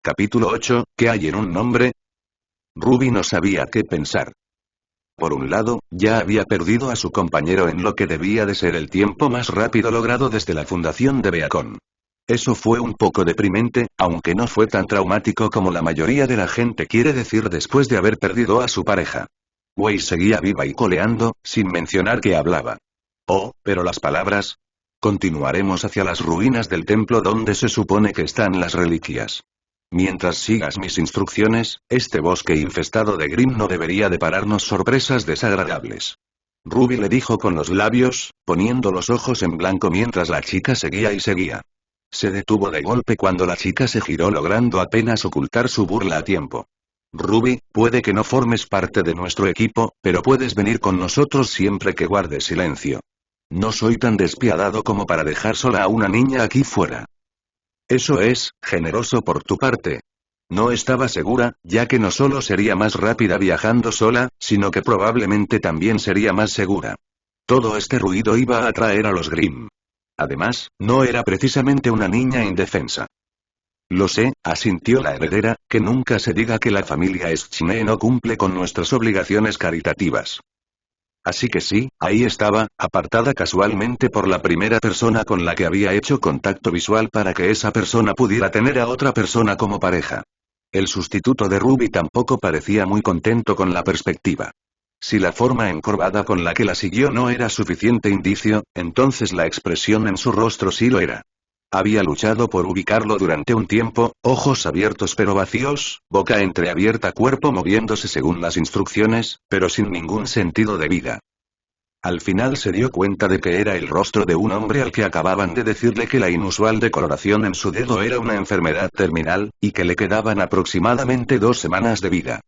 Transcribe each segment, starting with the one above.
Capítulo 8, ¿qué hay en un nombre? Ruby no sabía qué pensar. Por un lado, ya había perdido a su compañero en lo que debía de ser el tiempo más rápido logrado desde la fundación de Beacon. Eso fue un poco deprimente, aunque no fue tan traumático como la mayoría de la gente quiere decir después de haber perdido a su pareja. Wei seguía viva y coleando, sin mencionar que hablaba. Oh, pero las palabras. Continuaremos hacia las ruinas del templo donde se supone que están las reliquias. Mientras sigas mis instrucciones, este bosque infestado de Grimm no debería depararnos sorpresas desagradables. Ruby le dijo con los labios, poniendo los ojos en blanco mientras la chica seguía y seguía. Se detuvo de golpe cuando la chica se giró logrando apenas ocultar su burla a tiempo. Ruby, puede que no formes parte de nuestro equipo, pero puedes venir con nosotros siempre que guardes silencio. No soy tan despiadado como para dejar sola a una niña aquí fuera. Eso es, generoso por tu parte. No estaba segura, ya que no solo sería más rápida viajando sola, sino que probablemente también sería más segura. Todo este ruido iba a atraer a los Grimm. Además, no era precisamente una niña indefensa. Lo sé, asintió la heredera, que nunca se diga que la familia Schne no cumple con nuestras obligaciones caritativas. Así que sí, ahí estaba, apartada casualmente por la primera persona con la que había hecho contacto visual para que esa persona pudiera tener a otra persona como pareja. El sustituto de Ruby tampoco parecía muy contento con la perspectiva. Si la forma encorvada con la que la siguió no era suficiente indicio, entonces la expresión en su rostro sí lo era. Había luchado por ubicarlo durante un tiempo, ojos abiertos pero vacíos, boca entreabierta, cuerpo moviéndose según las instrucciones, pero sin ningún sentido de vida. Al final se dio cuenta de que era el rostro de un hombre al que acababan de decirle que la inusual decoloración en su dedo era una enfermedad terminal, y que le quedaban aproximadamente 2 semanas de vida.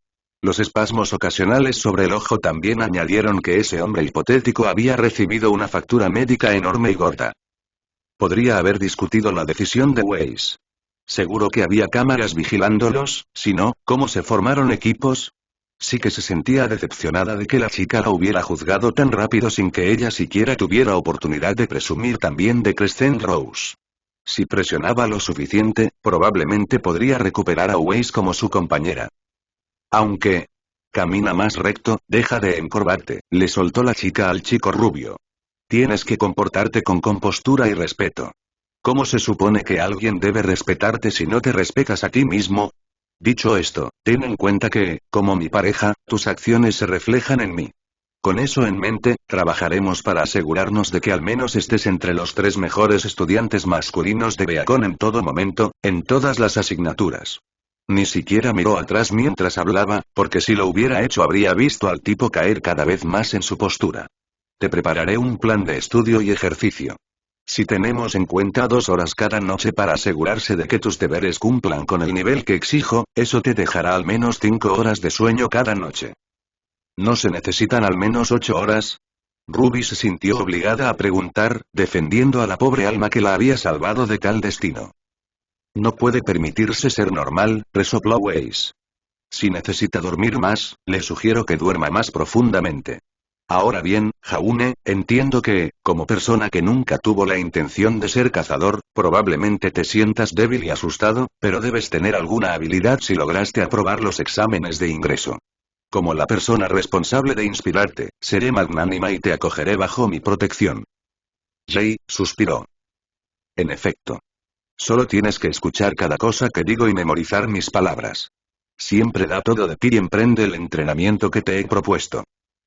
Los espasmos ocasionales sobre el ojo también añadieron que ese hombre hipotético había recibido una factura médica enorme y gorda. Podría haber discutido la decisión de Weiss. Seguro que había cámaras vigilándolos, si no, ¿cómo se formaron equipos? Sí que se sentía decepcionada de que la chica la hubiera juzgado tan rápido sin que ella siquiera tuviera oportunidad de presumir también de Crescent Rose. Si presionaba lo suficiente, probablemente podría recuperar a Weiss como su compañera. Aunque... Camina más recto, deja de encorvarte, le soltó la chica al chico rubio. Tienes que comportarte con compostura y respeto. ¿Cómo se supone que alguien debe respetarte si no te respetas a ti mismo? Dicho esto, ten en cuenta que, como mi pareja, tus acciones se reflejan en mí. Con eso en mente, trabajaremos para asegurarnos de que al menos estés entre los 3 mejores estudiantes masculinos de Beacon en todo momento, en todas las asignaturas. Ni siquiera miró atrás mientras hablaba, porque si lo hubiera hecho habría visto al tipo caer cada vez más en su postura. Te prepararé un plan de estudio y ejercicio. Si tenemos en cuenta 2 horas cada noche para asegurarse de que tus deberes cumplan con el nivel que exijo, eso te dejará al menos 5 horas de sueño cada noche. ¿No se necesitan al menos 8 horas? Ruby se sintió obligada a preguntar, defendiendo a la pobre alma que la había salvado de tal destino. No puede permitirse ser normal, resopló Weiss. Si necesita dormir más, le sugiero que duerma más profundamente. Ahora bien, Jaune, entiendo que, como persona que nunca tuvo la intención de ser cazador, probablemente te sientas débil y asustado, pero debes tener alguna habilidad si lograste aprobar los exámenes de ingreso. Como la persona responsable de inspirarte, seré magnánima y te acogeré bajo mi protección. Jay suspiró. En efecto. Solo tienes que escuchar cada cosa que digo y memorizar mis palabras. Siempre da todo de ti y emprende el entrenamiento que te he propuesto.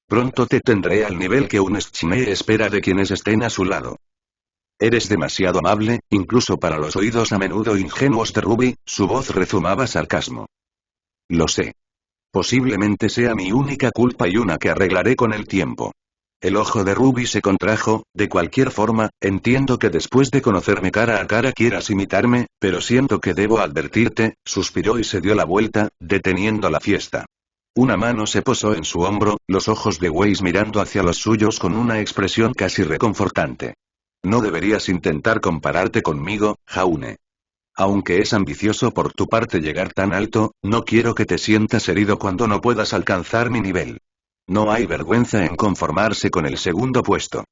Pronto te tendré al nivel que un Schne espera de quienes estén a su lado. Eres demasiado amable, incluso para los oídos a menudo ingenuos de Ruby, su voz rezumaba sarcasmo. Lo sé. Posiblemente sea mi única culpa y una que arreglaré con el tiempo. El ojo de Ruby se contrajo, de cualquier forma, entiendo que después de conocerme cara a cara quieras imitarme, pero siento que debo advertirte, suspiró y se dio la vuelta, deteniendo la fiesta. Una mano se posó en su hombro, los ojos de Weiss mirando hacia los suyos con una expresión casi reconfortante. No deberías intentar compararte conmigo, Jaune. Aunque es ambicioso por tu parte llegar tan alto, no quiero que te sientas herido cuando no puedas alcanzar mi nivel. No hay vergüenza en conformarse con el segundo puesto.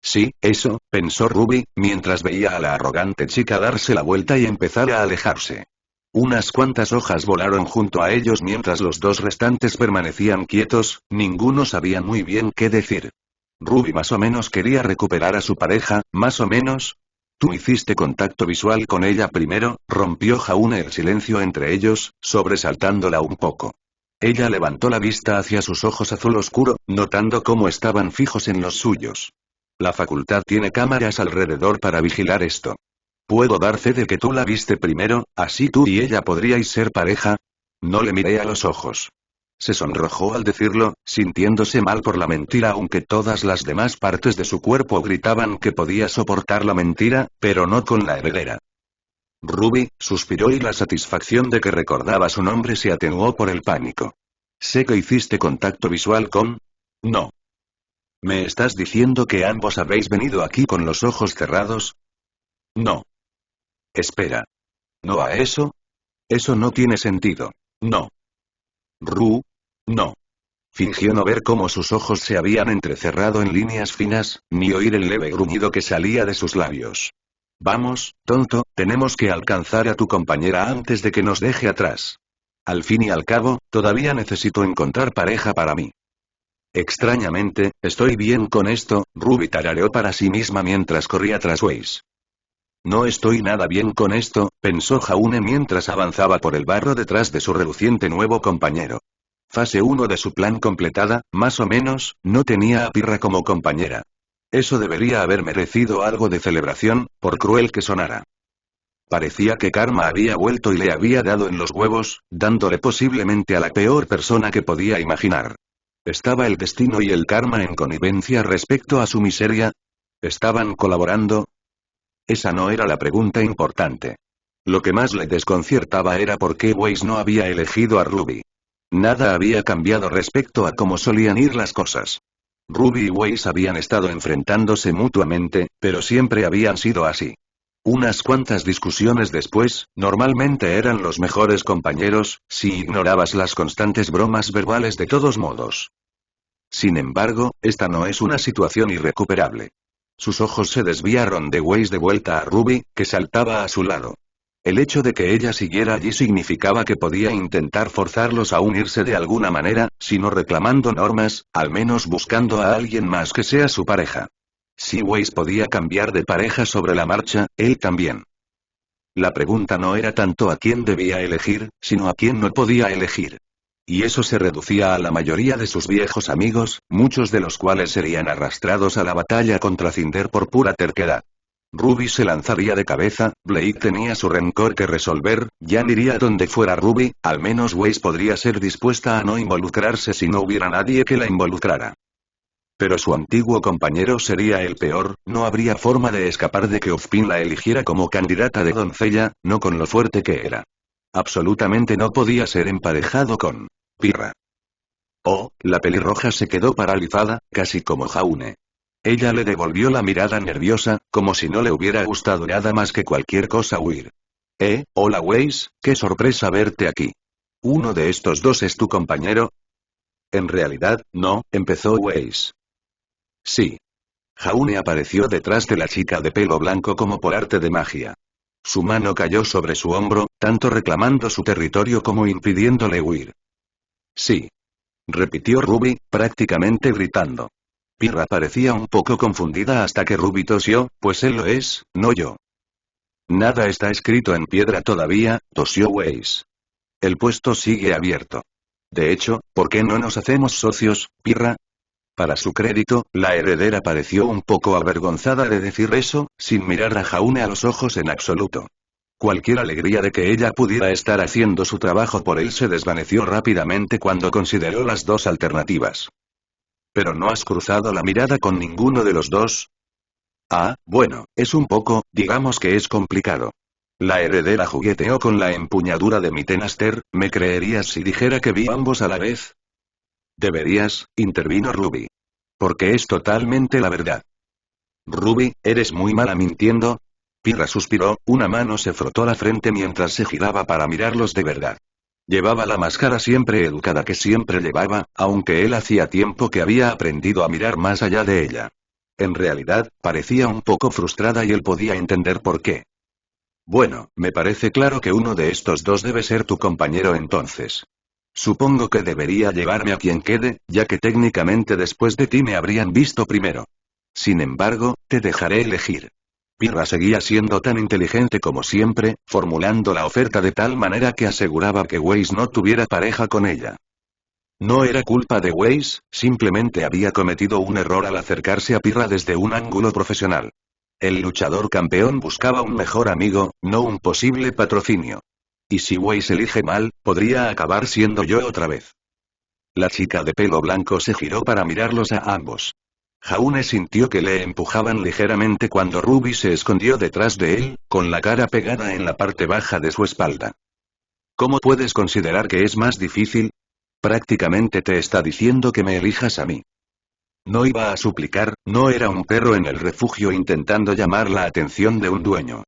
Sí, eso, pensó Ruby, mientras veía a la arrogante chica darse la vuelta y empezar a alejarse. Unas cuantas hojas volaron junto a ellos mientras los dos restantes permanecían quietos, ninguno sabía muy bien qué decir. Ruby más o menos quería recuperar a su pareja, más o menos. Tú hiciste contacto visual con ella primero, rompió Jaune el silencio entre ellos, sobresaltándola un poco. Ella levantó la vista hacia sus ojos azul oscuro, notando cómo estaban fijos en los suyos. La facultad tiene cámaras alrededor para vigilar esto. Puedo dar fe de que tú la viste primero, así tú y ella podríais ser pareja. No le miré a los ojos. Se sonrojó al decirlo, sintiéndose mal por la mentira aunque todas las demás partes de su cuerpo gritaban que podía soportar la mentira, pero no con la heredera. Ruby, suspiró y la satisfacción de que recordaba su nombre se atenuó por el pánico. Sé que hiciste contacto visual con... No. ¿Me estás diciendo que ambos habéis venido aquí con los ojos cerrados? No. Espera. ¿No a eso? Eso no tiene sentido. No. No. Fingió no ver cómo sus ojos se habían entrecerrado en líneas finas, ni oír el leve gruñido que salía de sus labios. Vamos, tonto, tenemos que alcanzar a tu compañera antes de que nos deje atrás. Al fin y al cabo, todavía necesito encontrar pareja para mí. Extrañamente, estoy bien con esto, Ruby tarareó para sí misma mientras corría tras Weiss. No estoy nada bien con esto, pensó Jaune mientras avanzaba por el barro detrás de su reluciente nuevo compañero. Fase 1 de su plan completada, más o menos, no tenía a Pirra como compañera. Eso debería haber merecido algo de celebración, por cruel que sonara. Parecía que Karma había vuelto y le había dado en los huevos, dándole posiblemente a la peor persona que podía imaginar. ¿Estaba el destino y el karma en connivencia respecto a su miseria? ¿Estaban colaborando? Esa no era la pregunta importante. Lo que más le desconciertaba era por qué Weiss no había elegido a Ruby. Nada había cambiado respecto a cómo solían ir las cosas. Ruby y Weiss habían estado enfrentándose mutuamente, pero siempre habían sido así. Unas cuantas discusiones después, normalmente eran los mejores compañeros, si ignorabas las constantes bromas verbales de todos modos. Sin embargo, esta no es una situación irrecuperable. Sus ojos se desviaron de Weiss de vuelta a Ruby, que saltaba a su lado. El hecho de que ella siguiera allí significaba que podía intentar forzarlos a unirse de alguna manera, si no reclamando normas, al menos buscando a alguien más que sea su pareja. Si Weiss podía cambiar de pareja sobre la marcha, él también. La pregunta no era tanto a quién debía elegir, sino a quién no podía elegir. Y eso se reducía a la mayoría de sus viejos amigos, muchos de los cuales serían arrastrados a la batalla contra Cinder por pura terquedad. Ruby se lanzaría de cabeza, Blake tenía su rencor que resolver, Jan iría donde fuera Ruby, al menos Weiss podría ser dispuesta a no involucrarse si no hubiera nadie que la involucrara. Pero su antiguo compañero sería el peor, no habría forma de escapar de que Ozpin la eligiera como candidata de doncella, no con lo fuerte que era. Absolutamente no podía ser emparejado con Pirra. Oh, la pelirroja se quedó paralizada, casi como Jaune. Ella le devolvió la mirada nerviosa, como si no le hubiera gustado nada más que cualquier cosa huir. Hola Weiss, qué sorpresa verte aquí. ¿Uno de estos dos es tu compañero? En realidad, no, empezó Weiss. Sí. Jaune apareció detrás de la chica de pelo blanco como por arte de magia. Su mano cayó sobre su hombro, tanto reclamando su territorio como impidiéndole huir. Sí. Repitió Ruby, prácticamente gritando. Pirra parecía un poco confundida hasta que Ruby tosió, pues él lo es, no yo. Nada está escrito en piedra todavía, tosió Weiss. El puesto sigue abierto. De hecho, ¿por qué no nos hacemos socios, Pirra? Para su crédito, la heredera pareció un poco avergonzada de decir eso, sin mirar a Jaune a los ojos en absoluto. Cualquier alegría de que ella pudiera estar haciendo su trabajo por él se desvaneció rápidamente cuando consideró las dos alternativas. ¿Pero no has cruzado la mirada con ninguno de los dos? Ah, bueno, es un poco, digamos que es complicado. La heredera jugueteó con la empuñadura de mi tenaster, ¿me creerías si dijera que vi ambos a la vez? Deberías, intervino Ruby. Porque es totalmente la verdad. Ruby, eres muy mala mintiendo. Pirra suspiró, una mano se frotó la frente mientras se giraba para mirarlos de verdad. Llevaba la máscara siempre educada que siempre llevaba, aunque él hacía tiempo que había aprendido a mirar más allá de ella. En realidad, parecía un poco frustrada y él podía entender por qué. Bueno, me parece claro que uno de estos dos debe ser tu compañero entonces. Supongo que debería llevarme a quien quede, ya que técnicamente después de ti me habrían visto primero. Sin embargo, te dejaré elegir. Pirra seguía siendo tan inteligente como siempre, formulando la oferta de tal manera que aseguraba que Weiss no tuviera pareja con ella. No era culpa de Weiss, simplemente había cometido un error al acercarse a Pirra desde un ángulo profesional. El luchador campeón buscaba un mejor amigo, no un posible patrocinio. Y si Weiss elige mal, podría acabar siendo yo otra vez. La chica de pelo blanco se giró para mirarlos a ambos. Jaune sintió que le empujaban ligeramente cuando Ruby se escondió detrás de él, con la cara pegada en la parte baja de su espalda. ¿Cómo puedes considerar que es más difícil? Prácticamente te está diciendo que me elijas a mí. No iba a suplicar, no era un perro en el refugio intentando llamar la atención de un dueño.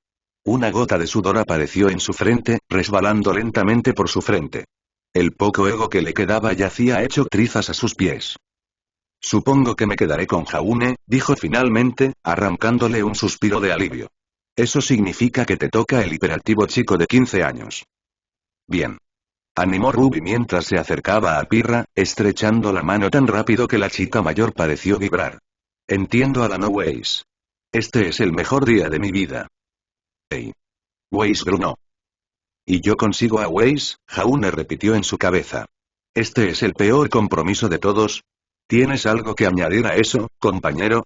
Una gota de sudor apareció en su frente, resbalando lentamente por su frente. El poco ego que le quedaba yacía hecho trizas a sus pies. Supongo que me quedaré con Jaune, dijo finalmente, arrancándole un suspiro de alivio. Eso significa que te toca el hiperactivo chico de 15 años. Bien. Animó Ruby mientras se acercaba a Pirra, estrechando la mano tan rápido que la chica mayor pareció vibrar. Entiendo a la no Weiss. Este es el mejor día de mi vida. Hey. Weiss grunó. ¿Y yo consigo a Weiss? Jaune repitió en su cabeza. ¿Este es el peor compromiso de todos? ¿Tienes algo que añadir a eso, compañero?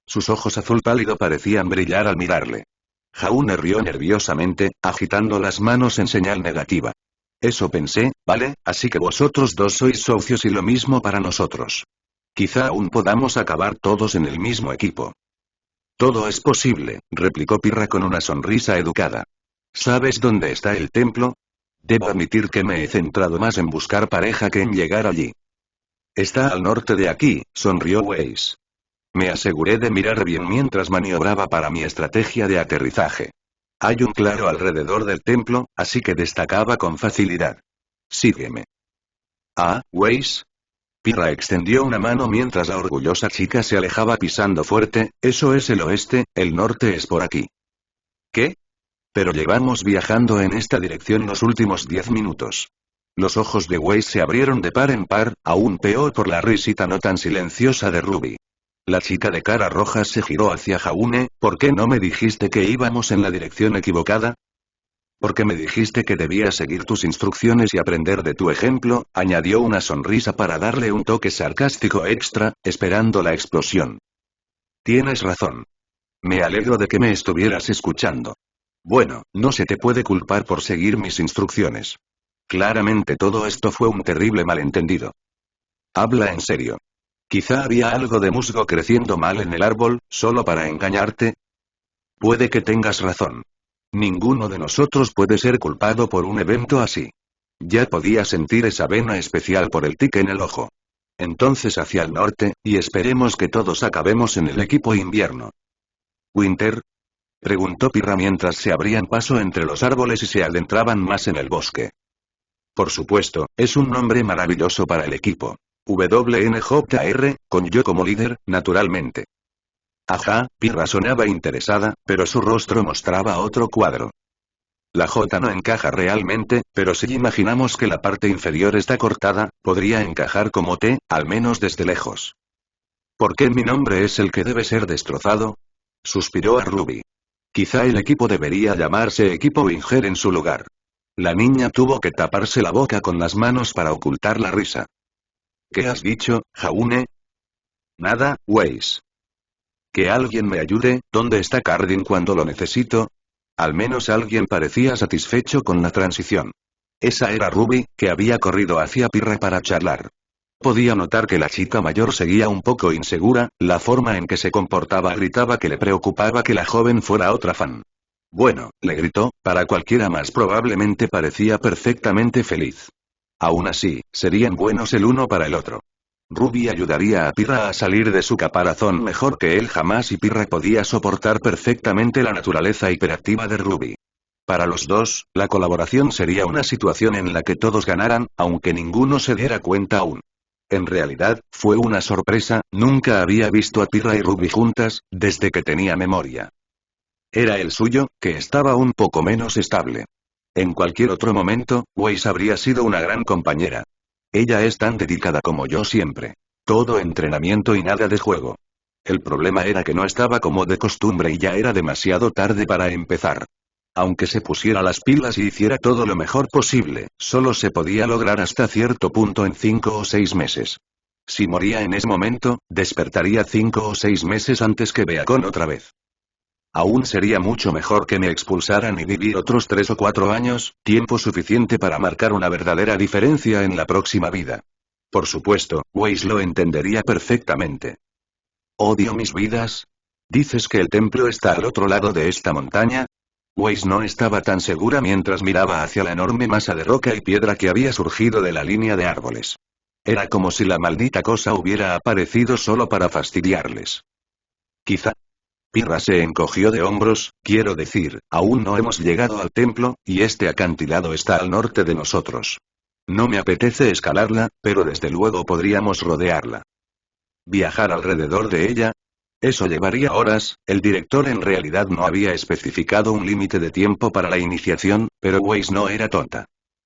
Sus ojos azul pálido parecían brillar al mirarle. Jaune rió nerviosamente, agitando las manos en señal negativa. Eso pensé, ¿vale? Así que vosotros dos sois socios y lo mismo para nosotros. Quizá aún podamos acabar todos en el mismo equipo. Todo es posible, replicó Pirra con una sonrisa educada. ¿Sabes dónde está el templo? Debo admitir que me he centrado más en buscar pareja que en llegar allí. Está al norte de aquí, sonrió Weiss. Me aseguré de mirar bien mientras maniobraba para mi estrategia de aterrizaje. Hay un claro alrededor del templo, así que destacaba con facilidad. Sígueme. Ah, Weiss. Pirra extendió una mano mientras la orgullosa chica se alejaba pisando fuerte. Eso es el oeste, el norte es por aquí. ¿Qué? Pero llevamos viajando en esta dirección los últimos 10 minutos. Los ojos de Weiss se abrieron de par en par, aún peor por la risita no tan silenciosa de Ruby. La chica de cara roja se giró hacia Jaune. ¿Por qué no me dijiste que íbamos en la dirección equivocada? Porque me dijiste que debía seguir tus instrucciones y aprender de tu ejemplo, añadió una sonrisa para darle un toque sarcástico extra, esperando la explosión. Tienes razón. Me alegro de que me estuvieras escuchando. Bueno, no se te puede culpar por seguir mis instrucciones. Claramente todo esto fue un terrible malentendido. Habla en serio. Quizá había algo de musgo creciendo mal en el árbol, solo para engañarte. Puede que tengas razón. Ninguno de nosotros puede ser culpado por un evento así. Ya podía sentir esa vena especial por el tic en el ojo. Entonces hacia el norte, y esperemos que todos acabemos en el equipo invierno. ¿Winter? Preguntó Pirra mientras se abrían paso entre los árboles y se adentraban más en el bosque. Por supuesto, es un nombre maravilloso para el equipo. WNJR, con yo como líder, naturalmente. Ajá, Pirra sonaba interesada, pero su rostro mostraba otro cuadro. La J no encaja realmente, pero si imaginamos que la parte inferior está cortada, podría encajar como T, al menos desde lejos. ¿Por qué mi nombre es el que debe ser destrozado? Suspiró a Ruby. Quizá el equipo debería llamarse Equipo Winger en su lugar. La niña tuvo que taparse la boca con las manos para ocultar la risa. ¿Qué has dicho, Jaune? Nada, Weiss. Que alguien me ayude. ¿Dónde está Cardin cuando lo necesito? Al menos alguien parecía satisfecho con la transición. Esa era Ruby, que había corrido hacia Pirra para charlar. Podía notar que la chica mayor seguía un poco insegura, la forma en que se comportaba gritaba que le preocupaba que la joven fuera otra fan. Bueno, le gritó, para cualquiera más probablemente parecía perfectamente feliz. Aún así, serían buenos el uno para el otro. Ruby ayudaría a Pirra a salir de su caparazón mejor que él jamás y Pirra podía soportar perfectamente la naturaleza hiperactiva de Ruby. Para los dos, la colaboración sería una situación en la que todos ganaran, aunque ninguno se diera cuenta aún. En realidad, fue una sorpresa, nunca había visto a Pirra y Ruby juntas, desde que tenía memoria. Era el suyo, que estaba un poco menos estable. En cualquier otro momento, Weiss habría sido una gran compañera. Ella es tan dedicada como yo siempre. Todo entrenamiento y nada de juego. El problema era que no estaba como de costumbre y ya era demasiado tarde para empezar. Aunque se pusiera las pilas y hiciera todo lo mejor posible, solo se podía lograr hasta cierto punto en 5 o 6 meses. Si moría en ese momento, despertaría 5 o 6 meses antes que Beacon otra vez. Aún sería mucho mejor que me expulsaran y vivir otros 3 o 4 años, tiempo suficiente para marcar una verdadera diferencia en la próxima vida. Por supuesto, Weiss lo entendería perfectamente. Odio mis vidas. ¿Dices que el templo está al otro lado de esta montaña? Weiss no estaba tan segura mientras miraba hacia la enorme masa de roca y piedra que había surgido de la línea de árboles. Era como si la maldita cosa hubiera aparecido solo para fastidiarles. Quizá. Pirra se encogió de hombros, quiero decir, aún no hemos llegado al templo, y este acantilado está al norte de nosotros. No me apetece escalarla, pero desde luego podríamos rodearla. ¿Viajar alrededor de ella? Eso llevaría horas. El director en realidad no había especificado un límite de tiempo para la iniciación, pero Weiss no era tonta.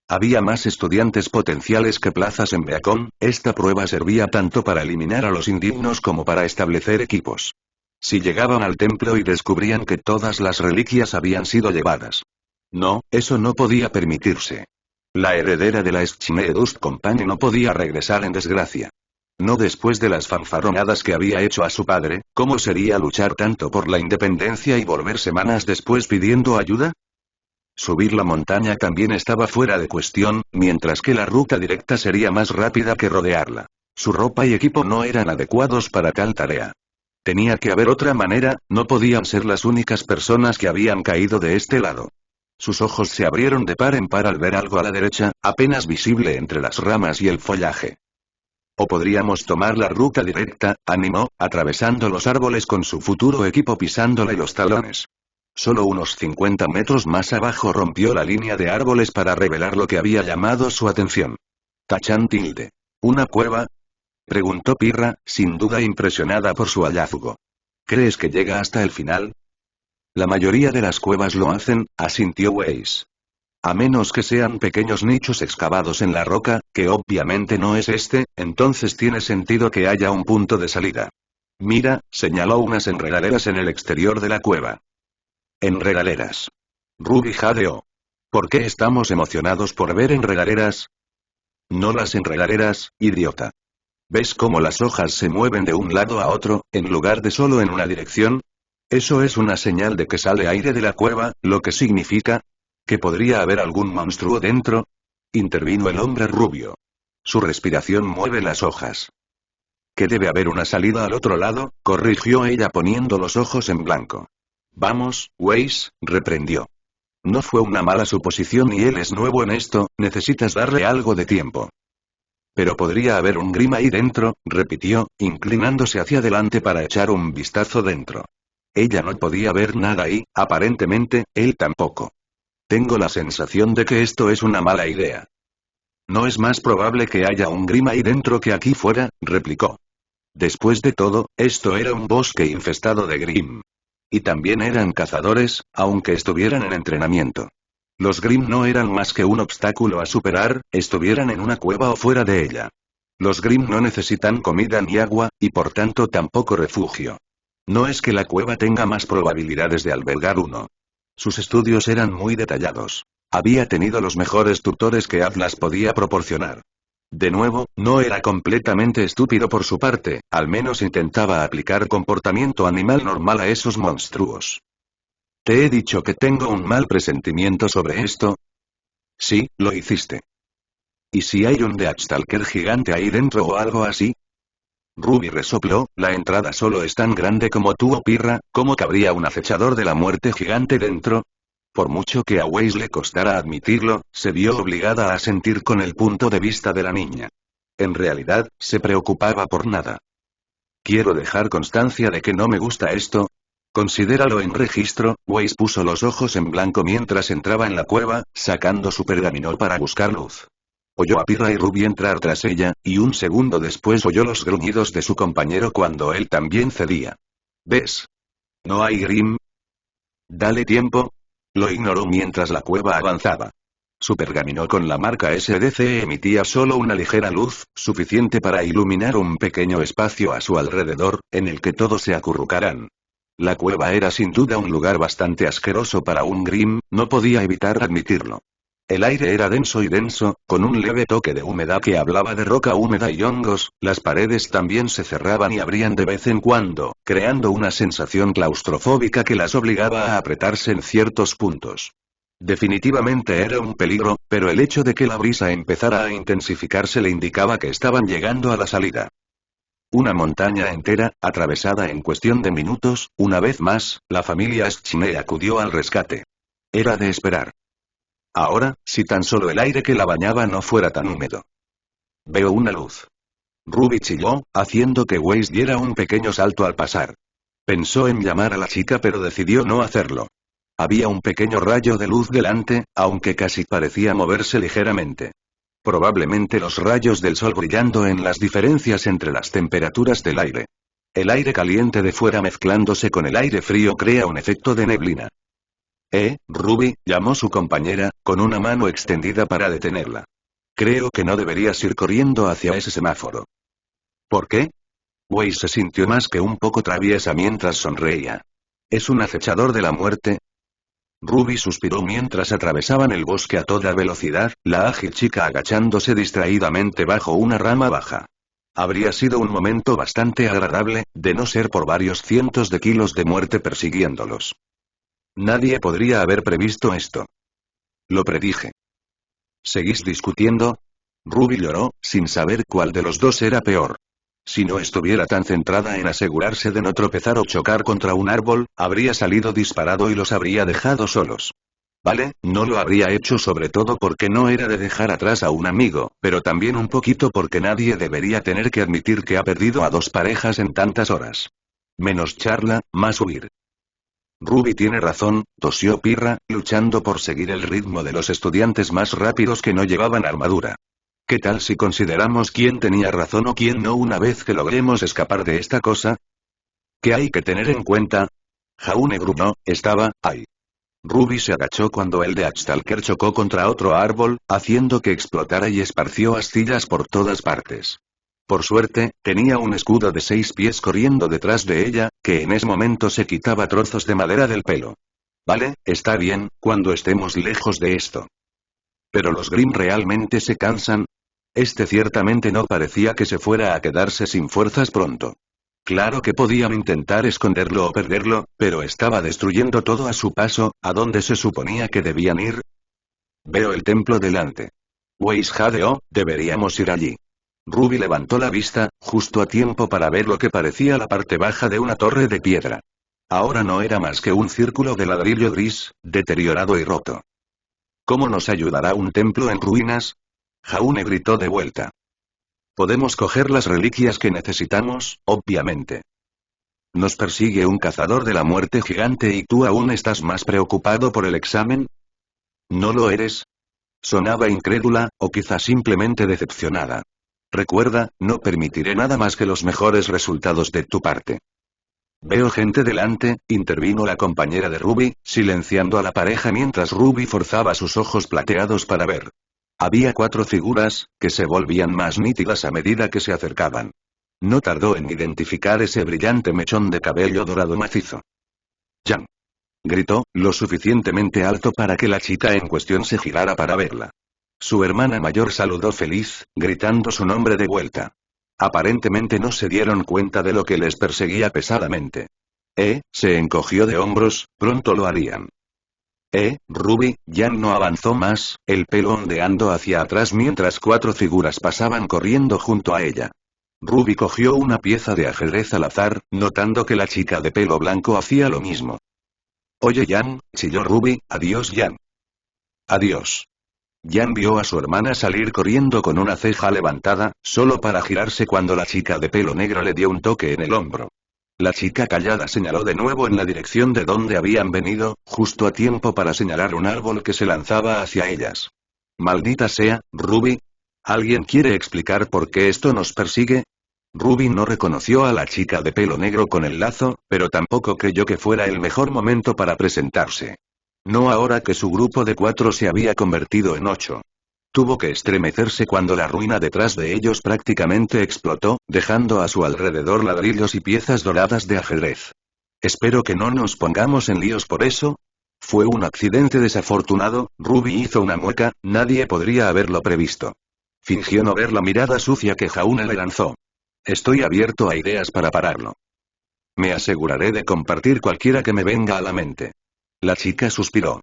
Había más estudiantes potenciales que plazas en Beacon. Esta prueba servía tanto para eliminar a los indignos como para establecer equipos. Si llegaban al templo y descubrían que todas las reliquias habían sido llevadas. No, eso no podía permitirse. La heredera de la Schneedust Company no podía regresar en desgracia. No después de las fanfarronadas que había hecho a su padre. ¿Cómo sería luchar tanto por la independencia y volver semanas después pidiendo ayuda? Subir la montaña también estaba fuera de cuestión, mientras que la ruta directa sería más rápida que rodearla. Su ropa y equipo no eran adecuados para tal tarea. Tenía que haber otra manera, no podían ser las únicas personas que habían caído de este lado. Sus ojos se abrieron de par en par al ver algo a la derecha, apenas visible entre las ramas y el follaje. O podríamos tomar la ruta directa, animó, atravesando los árboles con su futuro equipo pisándole los talones. Solo unos 50 metros más abajo rompió la línea de árboles para revelar lo que había llamado su atención. Tachan tilde. ¿Una cueva? Preguntó Pirra, sin duda impresionada por su hallazgo. ¿Crees que llega hasta el final? La mayoría de las cuevas lo hacen, asintió Weiss. A menos que sean pequeños nichos excavados en la roca, que obviamente no es este, entonces tiene sentido que haya un punto de salida. Mira, señaló unas enredaderas en el exterior de la cueva. Enredaderas. Ruby jadeó. ¿Por qué estamos emocionados por ver enredaderas? No las enredaderas, idiota. ¿Ves cómo las hojas se mueven de un lado a otro, en lugar de solo en una dirección? Eso es una señal de que sale aire de la cueva, lo que significa que podría haber algún monstruo dentro. Intervino el hombre rubio. Su respiración mueve las hojas. ¿Que debe haber una salida al otro lado? Corrigió ella poniendo los ojos en blanco. Vamos, Weiss, reprendió. No fue una mala suposición y él es nuevo en esto, necesitas darle algo de tiempo. Pero podría haber un Grim ahí dentro, repitió, inclinándose hacia adelante para echar un vistazo dentro. Ella no podía ver nada ahí, aparentemente, él tampoco. Tengo la sensación de que esto es una mala idea. No es más probable que haya un Grim ahí dentro que aquí fuera, replicó. Después de todo, esto era un bosque infestado de Grim. Y también eran cazadores, aunque estuvieran en entrenamiento. Los Grim no eran más que un obstáculo a superar, estuvieran en una cueva o fuera de ella. Los Grim no necesitan comida ni agua, y por tanto tampoco refugio. No es que la cueva tenga más probabilidades de albergar uno. Sus estudios eran muy detallados. Había tenido los mejores tutores que Atlas podía proporcionar. De nuevo, no era completamente estúpido por su parte, al menos intentaba aplicar comportamiento animal normal a esos monstruos. ¿Te he dicho que tengo un mal presentimiento sobre esto? Sí, lo hiciste. ¿Y si hay un Deathstalker gigante ahí dentro o algo así? Ruby resopló, la entrada solo es tan grande como tú o Pirra, ¿cómo cabría un acechador de la muerte gigante dentro? Por mucho que a Weiss le costara admitirlo, se vio obligada a asentir con el punto de vista de la niña. En realidad, se preocupaba por nada. Quiero dejar constancia de que no me gusta esto. Considéralo en registro. Weiss puso los ojos en blanco mientras entraba en la cueva, sacando su pergamino para buscar luz. Oyó a Pirra y Ruby entrar tras ella, y un segundo después oyó los gruñidos de su compañero cuando él también cedía. ¿Ves? ¿No hay Grim? Dale tiempo. Lo ignoró mientras la cueva avanzaba. Su pergamino con la marca SDC emitía solo una ligera luz, suficiente para iluminar un pequeño espacio a su alrededor, en el que todos se acurrucarán. La cueva era sin duda un lugar bastante asqueroso para un Grimm, no podía evitar admitirlo. El aire era denso y denso, con un leve toque de humedad que hablaba de roca húmeda y hongos, las paredes también se cerraban y abrían de vez en cuando, creando una sensación claustrofóbica que las obligaba a apretarse en ciertos puntos. Definitivamente era un peligro, pero el hecho de que la brisa empezara a intensificarse le indicaba que estaban llegando a la salida. Una montaña entera, atravesada en cuestión de minutos, una vez más, la familia Schne acudió al rescate. Era de esperar. Ahora, si tan solo el aire que la bañaba no fuera tan húmedo. Veo una luz. Ruby chilló, haciendo que Weiss diera un pequeño salto al pasar. Pensó en llamar a la chica pero decidió no hacerlo. Había un pequeño rayo de luz delante, aunque casi parecía moverse ligeramente. Probablemente los rayos del sol brillando en las diferencias entre las temperaturas del aire. El aire caliente de fuera mezclándose con el aire frío crea un efecto de neblina. Ruby, llamó su compañera, con una mano extendida para detenerla. Creo que no deberías ir corriendo hacia ese semáforo. ¿Por qué? Weiss se sintió más que un poco traviesa mientras sonreía. ¿Es un acechador de la muerte? Ruby suspiró mientras atravesaban el bosque a toda velocidad, la ágil chica agachándose distraídamente bajo una rama baja. Habría sido un momento bastante agradable, de no ser por varios cientos de kilos de muerte persiguiéndolos. Nadie podría haber previsto esto. Lo predije. ¿Seguís discutiendo? Ruby lloró, sin saber cuál de los dos era peor. Si no estuviera tan centrada en asegurarse de no tropezar o chocar contra un árbol, habría salido disparado y los habría dejado solos. Vale, no lo habría hecho sobre todo porque no era de dejar atrás a un amigo, pero también un poquito porque nadie debería tener que admitir que ha perdido a dos parejas en tantas horas. Menos charla, más huir. Ruby tiene razón, tosió Pirra, luchando por seguir el ritmo de los estudiantes más rápidos que no llevaban armadura. ¿Qué tal si consideramos quién tenía razón o quién no una vez que logremos escapar de esta cosa? ¿Qué hay que tener en cuenta? Jaune gruñó, estaba ahí. Ruby se agachó cuando el de Axtalker chocó contra otro árbol, haciendo que explotara y esparció astillas por todas partes. Por suerte, tenía un escudo de 6 pies corriendo detrás de ella, que en ese momento se quitaba trozos de madera del pelo. Vale, está bien, cuando estemos lejos de esto. ¿Pero los Grimm realmente se cansan? Este ciertamente no parecía que se fuera a quedarse sin fuerzas pronto. Claro que podían intentar esconderlo o perderlo, pero estaba destruyendo todo a su paso, ¿a dónde se suponía que debían ir? Veo el templo delante. Weiss jadeó, deberíamos ir allí. Ruby levantó la vista, justo a tiempo para ver lo que parecía la parte baja de una torre de piedra. Ahora no era más que un círculo de ladrillo gris, deteriorado y roto. ¿Cómo nos ayudará un templo en ruinas? Jaune gritó de vuelta. Podemos coger las reliquias que necesitamos, obviamente. Nos persigue un cazador de la muerte gigante y tú aún estás más preocupado por el examen. ¿No lo eres? Sonaba incrédula, o quizá simplemente decepcionada. Recuerda, no permitiré nada más que los mejores resultados de tu parte. Veo gente delante, intervino la compañera de Ruby, silenciando a la pareja mientras Ruby forzaba sus ojos plateados para ver. Había 4 figuras, que se volvían más nítidas a medida que se acercaban. No tardó en identificar ese brillante mechón de cabello dorado macizo. ¡Jan! Gritó, lo suficientemente alto para que la chica en cuestión se girara para verla. Su hermana mayor saludó feliz, gritando su nombre de vuelta. Aparentemente no se dieron cuenta de lo que les perseguía pesadamente. Se encogió de hombros, pronto lo harían. Ruby, Jan no avanzó más, el pelo ondeando hacia atrás mientras 4 figuras pasaban corriendo junto a ella. Ruby cogió una pieza de ajedrez al azar, notando que la chica de pelo blanco hacía lo mismo. Oye Jan, chilló Ruby, adiós Jan. Adiós. Jan vio a su hermana salir corriendo con una ceja levantada, solo para girarse cuando la chica de pelo negro le dio un toque en el hombro. La chica callada señaló de nuevo en la dirección de donde habían venido, justo a tiempo para señalar un árbol que se lanzaba hacia ellas. Maldita sea, Ruby. ¿Alguien quiere explicar por qué esto nos persigue? Ruby no reconoció a la chica de pelo negro con el lazo, pero tampoco creyó que fuera el mejor momento para presentarse. No ahora que su grupo de 4 se había convertido en 8. Tuvo que estremecerse cuando la ruina detrás de ellos prácticamente explotó, dejando a su alrededor ladrillos y piezas doradas de ajedrez. Espero que no nos pongamos en líos por eso. Fue un accidente desafortunado. Ruby hizo una mueca, nadie podría haberlo previsto. Fingió no ver la mirada sucia que Jaune le lanzó. Estoy abierto a ideas para pararlo. Me aseguraré de compartir cualquiera que me venga a la mente. La chica suspiró.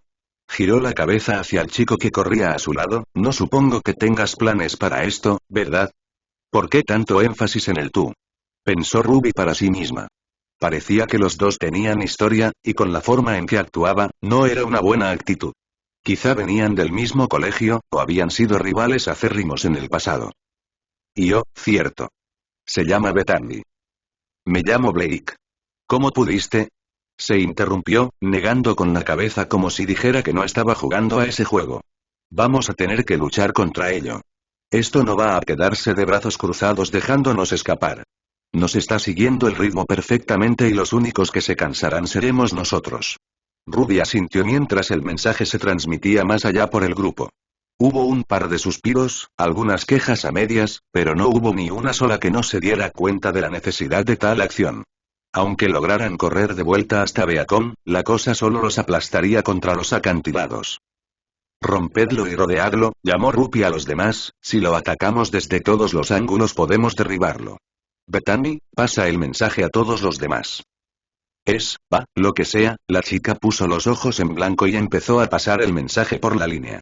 Giró la cabeza hacia el chico que corría a su lado. No supongo que tengas planes para esto, ¿verdad? ¿Por qué tanto énfasis en el tú? Pensó Ruby para sí misma. Parecía que los dos tenían historia, y con la forma en que actuaba, no era una buena actitud. Quizá venían del mismo colegio, o habían sido rivales acérrimos en el pasado. Y yo, cierto. Se llama Bethany. Me llamo Blake. ¿Cómo pudiste? Se interrumpió, negando con la cabeza como si dijera que no estaba jugando a ese juego. Vamos a tener que luchar contra ello. Esto no va a quedarse de brazos cruzados dejándonos escapar. Nos está siguiendo el ritmo perfectamente y los únicos que se cansarán seremos nosotros. Ruby asintió mientras el mensaje se transmitía más allá por el grupo. Hubo un par de suspiros, algunas quejas a medias, pero no hubo ni una sola que no se diera cuenta de la necesidad de tal acción. Aunque lograran correr de vuelta hasta Beacon, la cosa solo los aplastaría contra los acantilados. Rompedlo y rodeadlo, llamó Ruby a los demás, si lo atacamos desde todos los ángulos podemos derribarlo. Bethany, pasa el mensaje a todos los demás. Lo que sea, la chica puso los ojos en blanco y empezó a pasar el mensaje por la línea.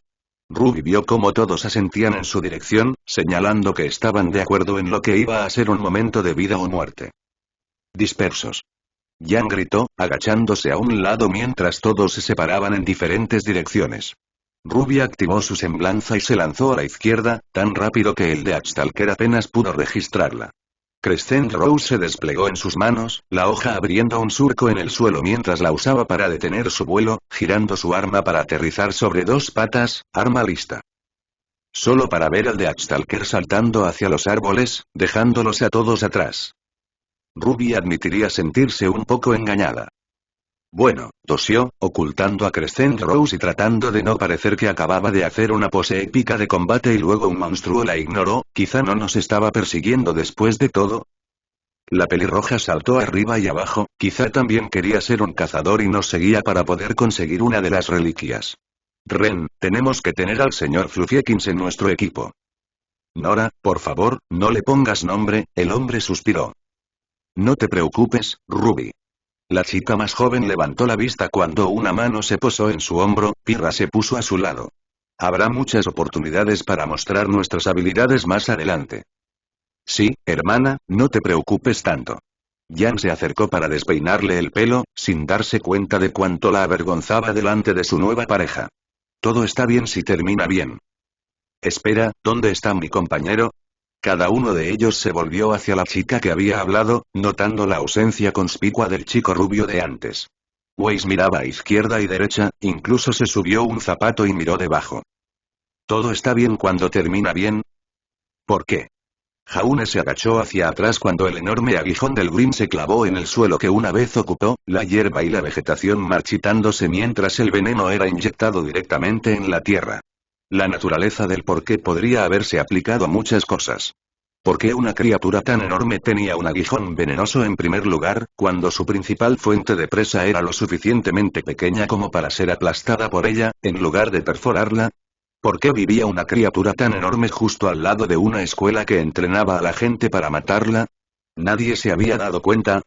Ruby vio cómo todos asentían en su dirección, señalando que estaban de acuerdo en lo que iba a ser un momento de vida o muerte. Dispersos. Jan gritó, agachándose a un lado mientras todos se separaban en diferentes direcciones. Ruby activó su semblanza y se lanzó a la izquierda, tan rápido que el de Axtalker apenas pudo registrarla. Crescent Rose se desplegó en sus manos, la hoja abriendo un surco en el suelo mientras la usaba para detener su vuelo, girando su arma para aterrizar sobre 2 patas, arma lista. Solo para ver al de Axtalker saltando hacia los árboles, dejándolos a todos atrás. Ruby admitiría sentirse un poco engañada. Bueno, tosió, ocultando a Crescent Rose y tratando de no parecer que acababa de hacer una pose épica de combate y luego un monstruo la ignoró, quizá no nos estaba persiguiendo después de todo. La pelirroja saltó arriba y abajo, quizá también quería ser un cazador y nos seguía para poder conseguir una de las reliquias. Ren, tenemos que tener al señor Flufiekins en nuestro equipo. Nora, por favor, no le pongas nombre, el hombre suspiró. No te preocupes, Ruby. La chica más joven levantó la vista cuando una mano se posó en su hombro, Pirra se puso a su lado. Habrá muchas oportunidades para mostrar nuestras habilidades más adelante. Sí, hermana, no te preocupes tanto. Jan se acercó para despeinarle el pelo, sin darse cuenta de cuánto la avergonzaba delante de su nueva pareja. Todo está bien si termina bien. Espera, ¿dónde está mi compañero? Cada uno de ellos se volvió hacia la chica que había hablado, notando la ausencia conspicua del chico rubio de antes. Weiss miraba a izquierda y derecha, incluso se subió un zapato y miró debajo. ¿Todo está bien cuando termina bien? ¿Por qué? Jaune se agachó hacia atrás cuando el enorme aguijón del Grim se clavó en el suelo que una vez ocupó, la hierba y la vegetación marchitándose mientras el veneno era inyectado directamente en la tierra. La naturaleza del porqué podría haberse aplicado a muchas cosas. ¿Por qué una criatura tan enorme tenía un aguijón venenoso en primer lugar, cuando su principal fuente de presa era lo suficientemente pequeña como para ser aplastada por ella, en lugar de perforarla? ¿Por qué vivía una criatura tan enorme justo al lado de una escuela que entrenaba a la gente para matarla? ¿Nadie se había dado cuenta?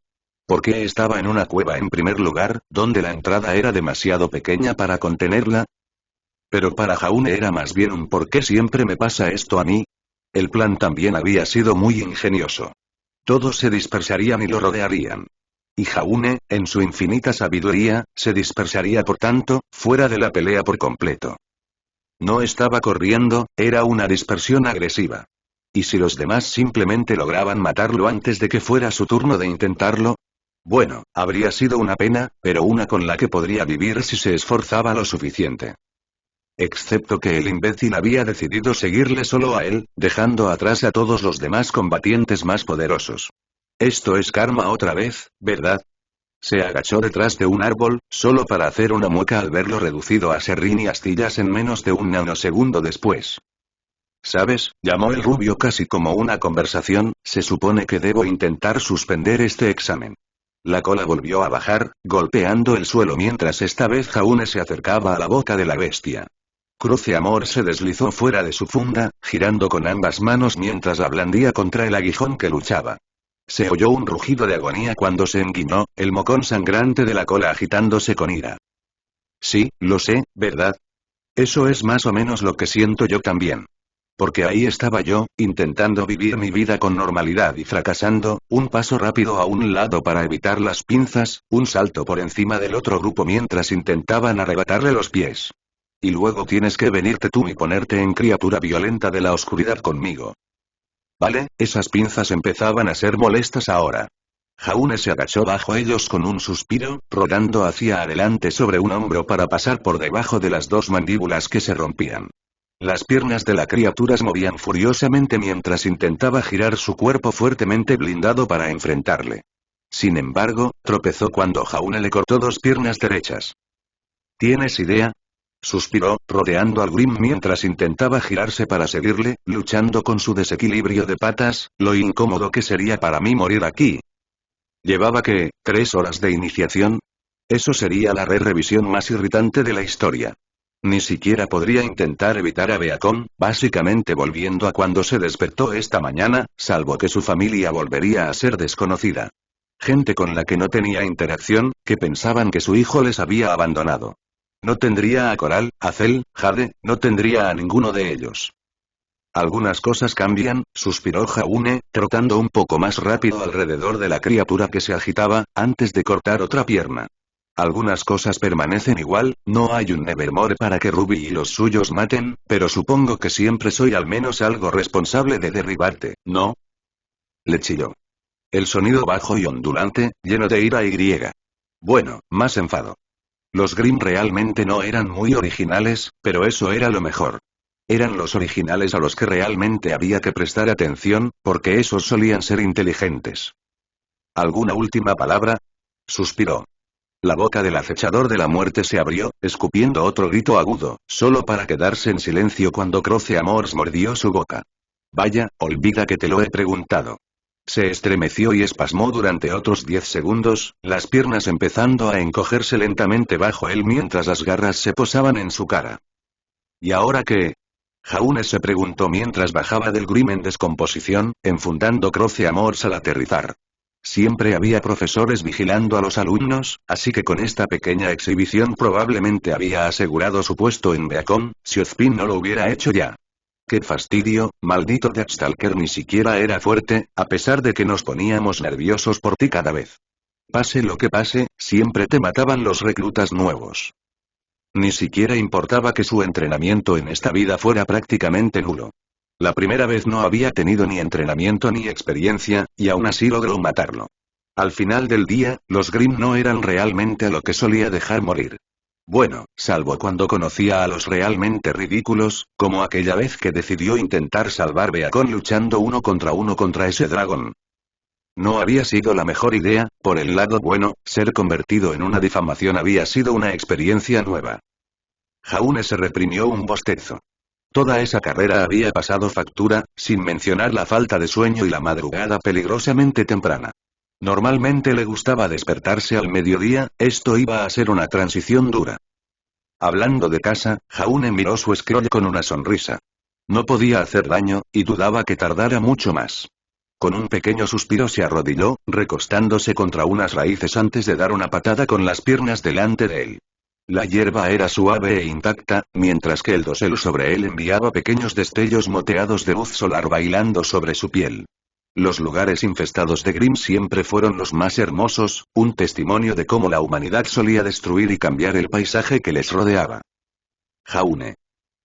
¿Por qué estaba en una cueva en primer lugar, donde la entrada era demasiado pequeña para contenerla? Pero para Jaune era más bien un ¿por qué siempre me pasa esto a mí? El plan también había sido muy ingenioso. Todos se dispersarían y lo rodearían. Y Jaune, en su infinita sabiduría, se dispersaría por tanto, fuera de la pelea por completo. No estaba corriendo, era una dispersión agresiva. ¿Y si los demás simplemente lograban matarlo antes de que fuera su turno de intentarlo? Bueno, habría sido una pena, pero una con la que podría vivir si se esforzaba lo suficiente. Excepto que el imbécil había decidido seguirle solo a él, dejando atrás a todos los demás combatientes más poderosos. Esto es karma otra vez, ¿verdad? Se agachó detrás de un árbol, solo para hacer una mueca al verlo reducido a serrín y astillas en menos de un nanosegundo después. ¿Sabes? Llamó el rubio casi como una conversación, se supone que debo intentar suspender este examen. La cola volvió a bajar, golpeando el suelo mientras esta vez Jaune se acercaba a la boca de la bestia. Cruce Amor se deslizó fuera de su funda, girando con ambas manos mientras la blandía contra el aguijón que luchaba. Se oyó un rugido de agonía cuando se enguiñó, el mocón sangrante de la cola agitándose con ira. Sí, lo sé, ¿verdad? Eso es más o menos lo que siento yo también. Porque ahí estaba yo, intentando vivir mi vida con normalidad y fracasando, un paso rápido a un lado para evitar las pinzas, un salto por encima del otro grupo mientras intentaban arrebatarle los pies. Y luego tienes que venirte tú y ponerte en criatura violenta de la oscuridad conmigo. Vale, esas pinzas empezaban a ser molestas ahora. Jaune se agachó bajo ellos con un suspiro, rodando hacia adelante sobre un hombro para pasar por debajo de las dos mandíbulas que se rompían. Las piernas de la criatura se movían furiosamente mientras intentaba girar su cuerpo fuertemente blindado para enfrentarle. Sin embargo, tropezó cuando Jaune le cortó dos piernas derechas. ¿Tienes idea? Suspiró, rodeando al Grim mientras intentaba girarse para seguirle, luchando con su desequilibrio de patas, lo incómodo que sería para mí morir aquí. ¿Llevaba qué, 3 horas de iniciación? Eso sería la revisión más irritante de la historia. Ni siquiera podría intentar evitar a Beacon, básicamente volviendo a cuando se despertó esta mañana, salvo que su familia volvería a ser desconocida. Gente con la que no tenía interacción, que pensaban que su hijo les había abandonado. No tendría a Coral, a Cel, Jade, no tendría a ninguno de ellos. Algunas cosas cambian, suspiró Jaune, trotando un poco más rápido alrededor de la criatura que se agitaba, antes de cortar otra pierna. Algunas cosas permanecen igual, no hay un Nevermore para que Ruby y los suyos maten, pero supongo que siempre soy al menos algo responsable de derribarte, ¿no? Le chilló. El sonido bajo y ondulante, lleno de ira y griega. Bueno, más enfado. Los Grimm realmente no eran muy originales, pero eso era lo mejor. Eran los originales a los que realmente había que prestar atención, porque esos solían ser inteligentes. ¿Alguna última palabra? Suspiró. La boca del acechador de la muerte se abrió, escupiendo otro grito agudo, solo para quedarse en silencio cuando Croce Amors mordió su boca. Vaya, olvida que te lo he preguntado. Se estremeció y espasmó durante otros 10 segundos, las piernas empezando a encogerse lentamente bajo él mientras las garras se posaban en su cara. ¿Y ahora qué? Jaune se preguntó mientras bajaba del Grim en descomposición, enfundando Croce Amors al aterrizar. Siempre había profesores vigilando a los alumnos, así que con esta pequeña exhibición probablemente había asegurado su puesto en Beacon, si Ozpin no lo hubiera hecho ya. ¡Qué fastidio! Maldito Deathstalker ni siquiera era fuerte, a pesar de que nos poníamos nerviosos por ti cada vez. Pase lo que pase, siempre te mataban los reclutas nuevos. Ni siquiera importaba que su entrenamiento en esta vida fuera prácticamente nulo. La primera vez no había tenido ni entrenamiento ni experiencia, y aún así logró matarlo. Al final del día, los Grimm no eran realmente a lo que solía dejar morir. Bueno, salvo cuando conocía a los realmente ridículos, como aquella vez que decidió intentar salvar Beacon luchando uno contra ese dragón. No había sido la mejor idea, por el lado bueno, ser convertido en una difamación había sido una experiencia nueva. Jaune se reprimió un bostezo. Toda esa carrera había pasado factura, sin mencionar la falta de sueño y la madrugada peligrosamente temprana. Normalmente le gustaba despertarse al mediodía, esto iba a ser una transición dura. Hablando de casa, Jaune miró su scroll con una sonrisa. No podía hacer daño, y dudaba que tardara mucho más. Con un pequeño suspiro se arrodilló, recostándose contra unas raíces antes de dar una patada con las piernas delante de él. La hierba era suave e intacta, mientras que el dosel sobre él enviaba pequeños destellos moteados de luz solar bailando sobre su piel. Los lugares infestados de Grimm siempre fueron los más hermosos, un testimonio de cómo la humanidad solía destruir y cambiar el paisaje que les rodeaba. Jaune.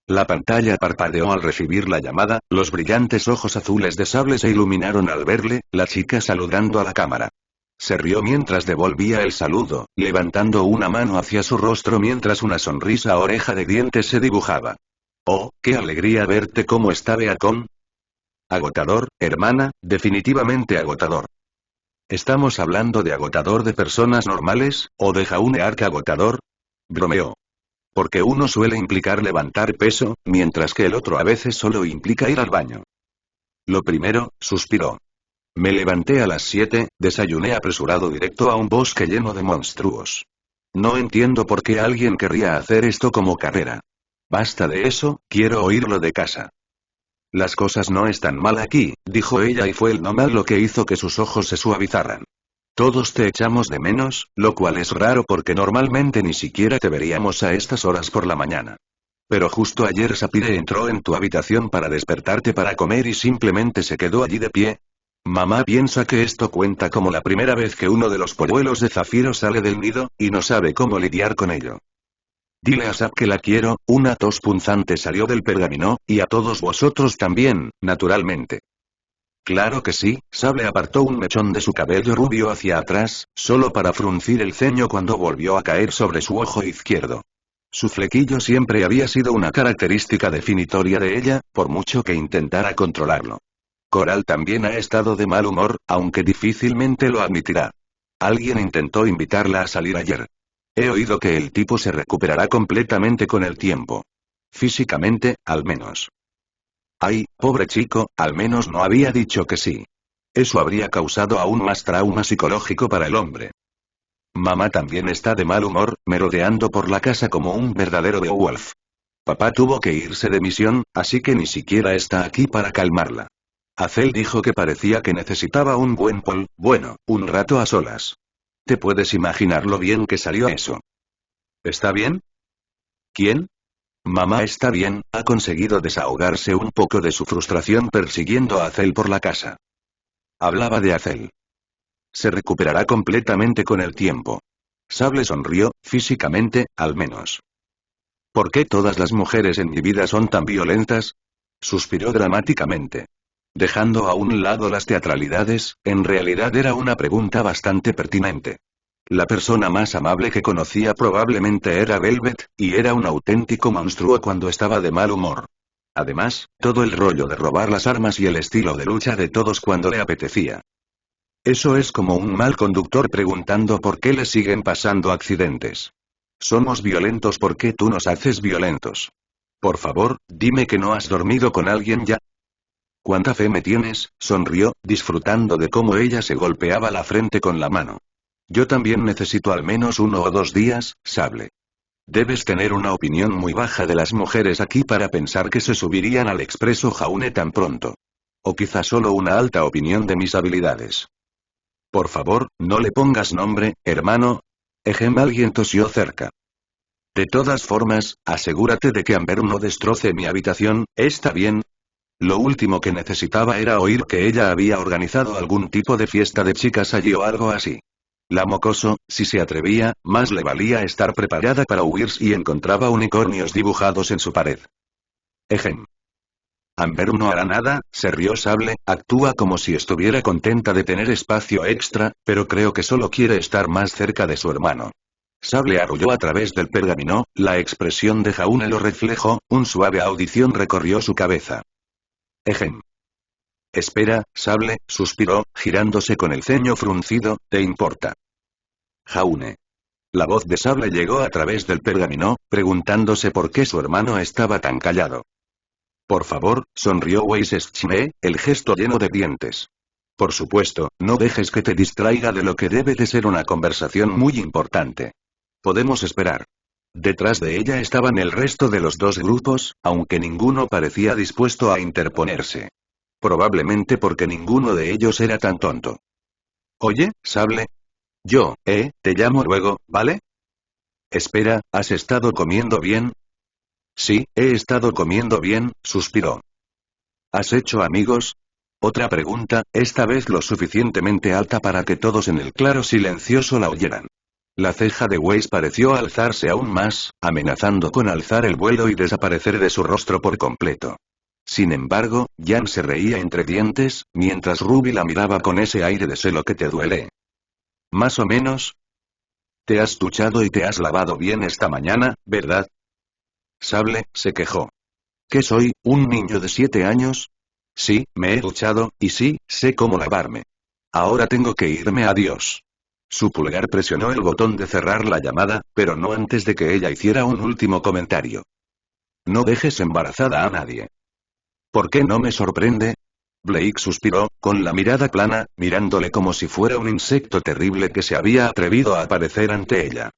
La pantalla parpadeó al recibir la llamada, los brillantes ojos azules de sable se iluminaron al verle, la chica saludando a la cámara. Se rió mientras devolvía el saludo, levantando una mano hacia su rostro mientras una sonrisa oreja de dientes se dibujaba. Oh, qué alegría verte. ¿Cómo está Beacon? Agotador, hermana, definitivamente agotador. ¿Estamos hablando de agotador de personas normales, o de Jaune Arc agotador? Bromeó. Porque uno suele implicar levantar peso, mientras que el otro a veces solo implica ir al baño. Lo primero, suspiró. Me levanté a las 7, desayuné apresurado directo a un bosque lleno de monstruos. No entiendo por qué alguien querría hacer esto como carrera. Basta de eso, quiero oírlo de casa. Las cosas no están mal aquí, dijo ella y fue el no mal lo que hizo que sus ojos se suavizaran. Todos te echamos de menos, lo cual es raro porque normalmente ni siquiera te veríamos a estas horas por la mañana. Pero justo ayer Sapphire entró en tu habitación para despertarte para comer y simplemente se quedó allí de pie. Mamá piensa que esto cuenta como la primera vez que uno de los polluelos de Zafiro sale del nido, y no sabe cómo lidiar con ello. Dile a Sap que la quiero. Una tos punzante salió del pergamino, y a todos vosotros también, naturalmente. Claro que sí. Sable apartó un mechón de su cabello rubio hacia atrás, solo para fruncir el ceño cuando volvió a caer sobre su ojo izquierdo. Su flequillo siempre había sido una característica definitoria de ella, por mucho que intentara controlarlo. Coral también ha estado de mal humor, aunque difícilmente lo admitirá. Alguien intentó invitarla a salir ayer. He oído que el tipo se recuperará completamente con el tiempo. Físicamente, al menos. Ay, pobre chico, al menos no había dicho que sí. Eso habría causado aún más trauma psicológico para el hombre. Mamá también está de mal humor, merodeando por la casa como un verdadero Beowulf. Papá tuvo que irse de misión, así que ni siquiera está aquí para calmarla. Azel dijo que parecía que necesitaba un buen bueno, un rato a solas. ¿Te puedes imaginar lo bien que salió eso? ¿Está bien? ¿Quién? Mamá está bien, ha conseguido desahogarse un poco de su frustración persiguiendo a Azel por la casa. Hablaba de Azel. Se recuperará completamente con el tiempo. Sable sonrió, físicamente, al menos. ¿Por qué todas las mujeres en mi vida son tan violentas? Suspiró dramáticamente. Dejando a un lado las teatralidades, en realidad era una pregunta bastante pertinente. La persona más amable que conocía probablemente era Velvet, y era un auténtico monstruo cuando estaba de mal humor. Además, todo el rollo de robar las armas y el estilo de lucha de todos cuando le apetecía. Eso es como un mal conductor preguntando por qué le siguen pasando accidentes. Somos violentos porque tú nos haces violentos. Por favor, dime que no has dormido con alguien ya. ¿Cuánta fe me tienes? Sonrió, disfrutando de cómo ella se golpeaba la frente con la mano. Yo también necesito al menos 1 o 2 días, Sable. Debes tener una opinión muy baja de las mujeres aquí para pensar que se subirían al expreso Jaune tan pronto. O quizá solo una alta opinión de mis habilidades. Por favor, no le pongas nombre, hermano. Alguien tosió cerca. De todas formas, asegúrate de que Amber no destroce mi habitación, ¿está bien? Lo último que necesitaba era oír que ella había organizado algún tipo de fiesta de chicas allí o algo así. La mocoso, si se atrevía, más le valía estar preparada para huir si encontraba unicornios dibujados en su pared. Amber no hará nada, se rió Sable, actúa como si estuviera contenta de tener espacio extra, pero creo que solo quiere estar más cerca de su hermano. Sable arrulló a través del pergamino, la expresión de Jaune lo reflejó, un suave audición recorrió su cabeza. Espera, Sable, suspiró, girándose con el ceño fruncido, ¿te importa? Jaune. La voz de Sable llegó a través del pergamino, preguntándose por qué su hermano estaba tan callado. Por favor, sonrió Weiss-Schme, el gesto lleno de dientes. Por supuesto, no dejes que te distraiga de lo que debe de ser una conversación muy importante. Podemos esperar. Detrás de ella estaban el resto de los dos grupos, aunque ninguno parecía dispuesto a interponerse. Probablemente porque ninguno de ellos era tan tonto. Oye, Sable. Yo, te llamo luego, ¿vale? Espera, ¿has estado comiendo bien? Sí, he estado comiendo bien, suspiró. ¿Has hecho amigos? Otra pregunta, esta vez lo suficientemente alta para que todos en el claro silencioso la oyeran. La ceja de Weiss pareció alzarse aún más, amenazando con alzar el vuelo y desaparecer de su rostro por completo. Sin embargo, Jan se reía entre dientes, mientras Ruby la miraba con ese aire de sé lo que te duele. Más o menos. Te has duchado y te has lavado bien esta mañana, ¿verdad? Sable, se quejó. ¿Qué soy, un niño de 7 años? Sí, me he duchado, y sí, sé cómo lavarme. Ahora tengo que irme, adiós. Su pulgar presionó el botón de cerrar la llamada, pero no antes de que ella hiciera un último comentario. No dejes embarazada a nadie. ¿Por qué no me sorprende? Blake suspiró, con la mirada plana, mirándole como si fuera un insecto terrible que se había atrevido a aparecer ante ella.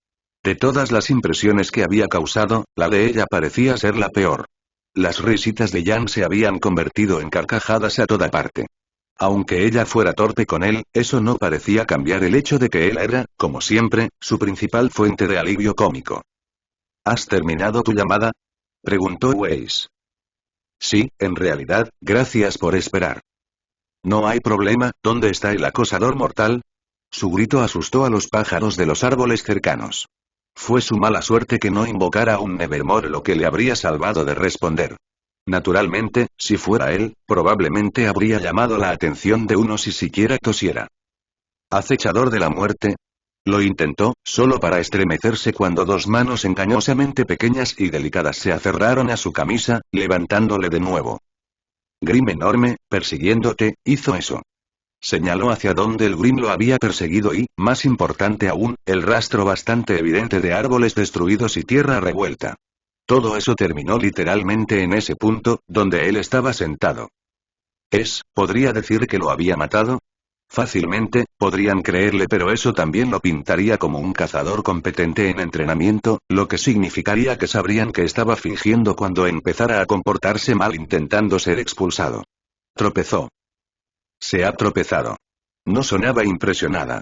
De todas las impresiones que había causado, la de ella parecía ser la peor. Las risitas de Jan se habían convertido en carcajadas a toda parte. Aunque ella fuera torpe con él, eso no parecía cambiar el hecho de que él era, como siempre, su principal fuente de alivio cómico. ¿Has terminado tu llamada? Preguntó Weiss. Sí, en realidad, gracias por esperar. No hay problema, ¿dónde está el acosador mortal? Su grito asustó a los pájaros de los árboles cercanos. Fue su mala suerte que no invocara un Nevermore lo que le habría salvado de responder. Naturalmente, si fuera él, probablemente habría llamado la atención de uno si siquiera tosiera. ¿Acechador de la muerte? Lo intentó, solo para estremecerse cuando dos manos engañosamente pequeñas y delicadas se aferraron a su camisa, levantándole de nuevo. Grim enorme, persiguiéndote, hizo eso. Señaló hacia donde el Grim lo había perseguido y, más importante aún, el rastro bastante evidente de árboles destruidos y tierra revuelta. Todo eso terminó literalmente en ese punto, donde él estaba sentado. ¿Podría decir que lo había matado? Fácilmente, podrían creerle, pero eso también lo pintaría como un cazador competente en entrenamiento, lo que significaría que sabrían que estaba fingiendo cuando empezara a comportarse mal intentando ser expulsado. Tropezó. Se ha tropezado. No sonaba impresionada.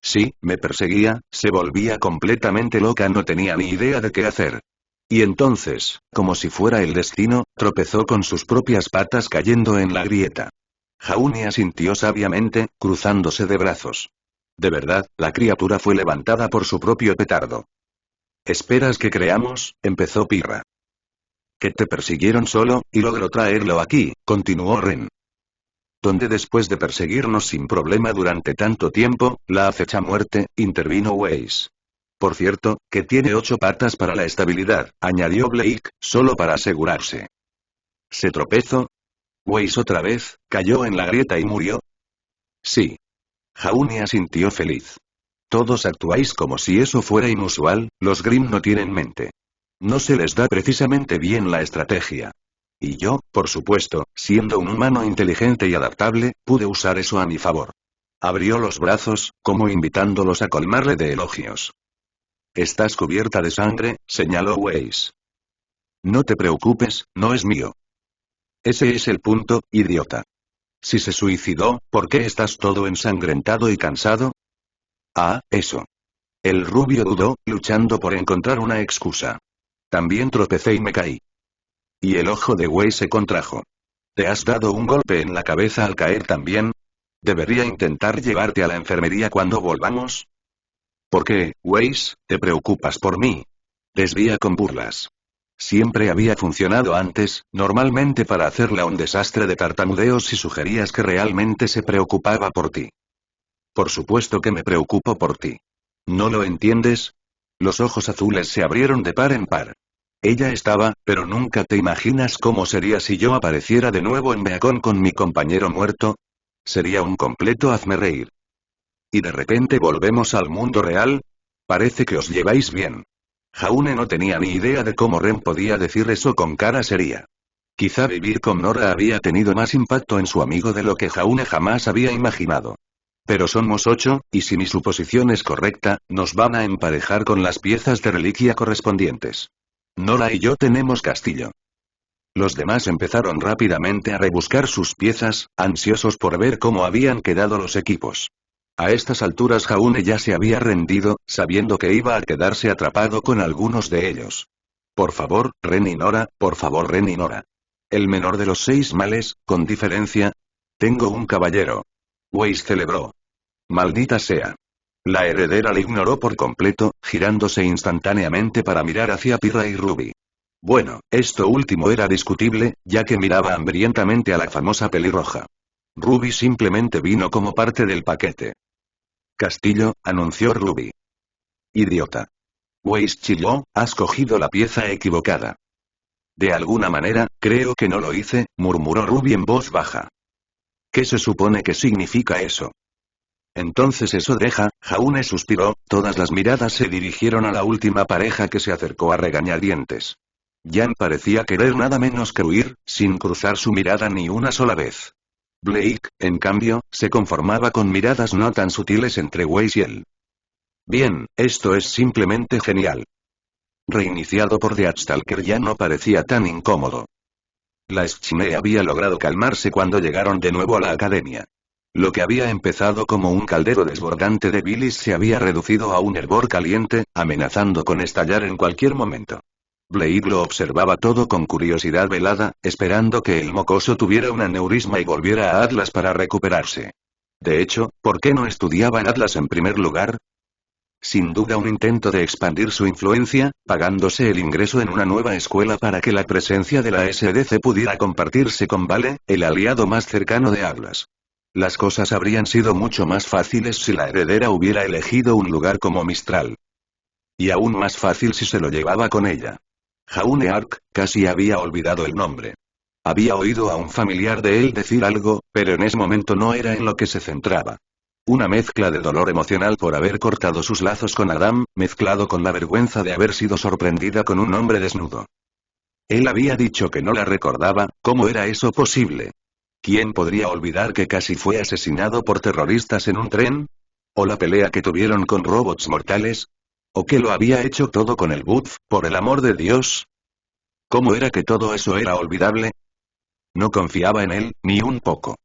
Sí, me perseguía, se volvía completamente loca, no tenía ni idea de qué hacer. Y entonces, como si fuera el destino, tropezó con sus propias patas cayendo en la grieta. Jaune asintió sabiamente, cruzándose de brazos. De verdad, la criatura fue levantada por su propio petardo. ¿Esperas que creamos? Empezó Pirra. Que te persiguieron solo, y logró traerlo aquí, continuó Ren. Donde después de perseguirnos sin problema durante tanto tiempo, la acecha muerte, intervino Weiss. Por cierto, que tiene 8 patas para la estabilidad, añadió Blake, solo para asegurarse. ¿Se tropezó? Weiss otra vez, cayó en la grieta y murió. Sí. Jaune asintió feliz. Todos actuáis como si eso fuera inusual, los Grimm no tienen mente. No se les da precisamente bien la estrategia. Y yo, por supuesto, siendo un humano inteligente y adaptable, pude usar eso a mi favor. Abrió los brazos, como invitándolos a colmarle de elogios. Estás cubierta de sangre, señaló Weiss. No te preocupes, no es mío. Ese es el punto, idiota. Si se suicidó, ¿por qué estás todo ensangrentado y cansado? Ah, eso. El rubio dudó, luchando por encontrar una excusa. También tropecé y me caí. Y el ojo de Weiss se contrajo. ¿Te has dado un golpe en la cabeza al caer también? ¿Debería intentar llevarte a la enfermería cuando volvamos? ¿Por qué, Weiss, te preocupas por mí? Desvía con burlas. Siempre había funcionado antes, normalmente para hacerla un desastre de tartamudeos si sugerías que realmente se preocupaba por ti. Por supuesto que me preocupo por ti. ¿No lo entiendes? Los ojos azules se abrieron de par en par. Ella estaba, pero nunca te imaginas cómo sería si yo apareciera de nuevo en Beacon con mi compañero muerto. Sería un completo hazmerreír. ¿Y de repente volvemos al mundo real? Parece que os lleváis bien. Jaune no tenía ni idea de cómo Ren podía decir eso con cara seria. Quizá vivir con Nora había tenido más impacto en su amigo de lo que Jaune jamás había imaginado. Pero somos 8, y si mi suposición es correcta, nos van a emparejar con las piezas de reliquia correspondientes. Nora y yo tenemos castillo. Los demás empezaron rápidamente a rebuscar sus piezas, ansiosos por ver cómo habían quedado los equipos. A estas alturas Jaune ya se había rendido, sabiendo que iba a quedarse atrapado con algunos de ellos. Por favor, Ren y Nora, por favor, Ren y Nora. El menor de los 6 males, con diferencia. Tengo un caballero. Weiss celebró. Maldita sea. La heredera le ignoró por completo, girándose instantáneamente para mirar hacia Pirra y Ruby. Bueno, esto último era discutible, ya que miraba hambrientamente a la famosa pelirroja. Ruby simplemente vino como parte del paquete. Castillo, anunció Ruby. Idiota. Weiss chilló, has cogido la pieza equivocada. De alguna manera, creo que no lo hice, murmuró Ruby en voz baja. ¿Qué se supone que significa eso? Entonces eso deja, Jaune suspiró, todas las miradas se dirigieron a la última pareja que se acercó a regañadientes. Jan parecía querer nada menos que huir, sin cruzar su mirada ni una sola vez. Blake, en cambio, se conformaba con miradas no tan sutiles entre Weiss y él. Bien, esto es simplemente genial. Reiniciado por Deathstalker ya no parecía tan incómodo. La Schne había logrado calmarse cuando llegaron de nuevo a la academia. Lo que había empezado como un caldero desbordante de bilis se había reducido a un hervor caliente, amenazando con estallar en cualquier momento. Blade lo observaba todo con curiosidad velada, esperando que el mocoso tuviera un aneurisma y volviera a Atlas para recuperarse. De hecho, ¿por qué no estudiaba en Atlas en primer lugar? Sin duda un intento de expandir su influencia, pagándose el ingreso en una nueva escuela para que la presencia de la SDC pudiera compartirse con Vale, el aliado más cercano de Atlas. Las cosas habrían sido mucho más fáciles si la heredera hubiera elegido un lugar como Mistral. Y aún más fácil si se lo llevaba con ella. Jaune Ark, casi había olvidado el nombre. Había oído a un familiar de él decir algo, pero en ese momento no era en lo que se centraba. Una mezcla de dolor emocional por haber cortado sus lazos con Adam, mezclado con la vergüenza de haber sido sorprendida con un hombre desnudo. Él había dicho que no la recordaba, ¿cómo era eso posible? ¿Quién podría olvidar que casi fue asesinado por terroristas en un tren? ¿O la pelea que tuvieron con robots mortales? ¿O que lo había hecho todo con el Buff, por el amor de Dios? ¿Cómo era que todo eso era olvidable? No confiaba en él, ni un poco.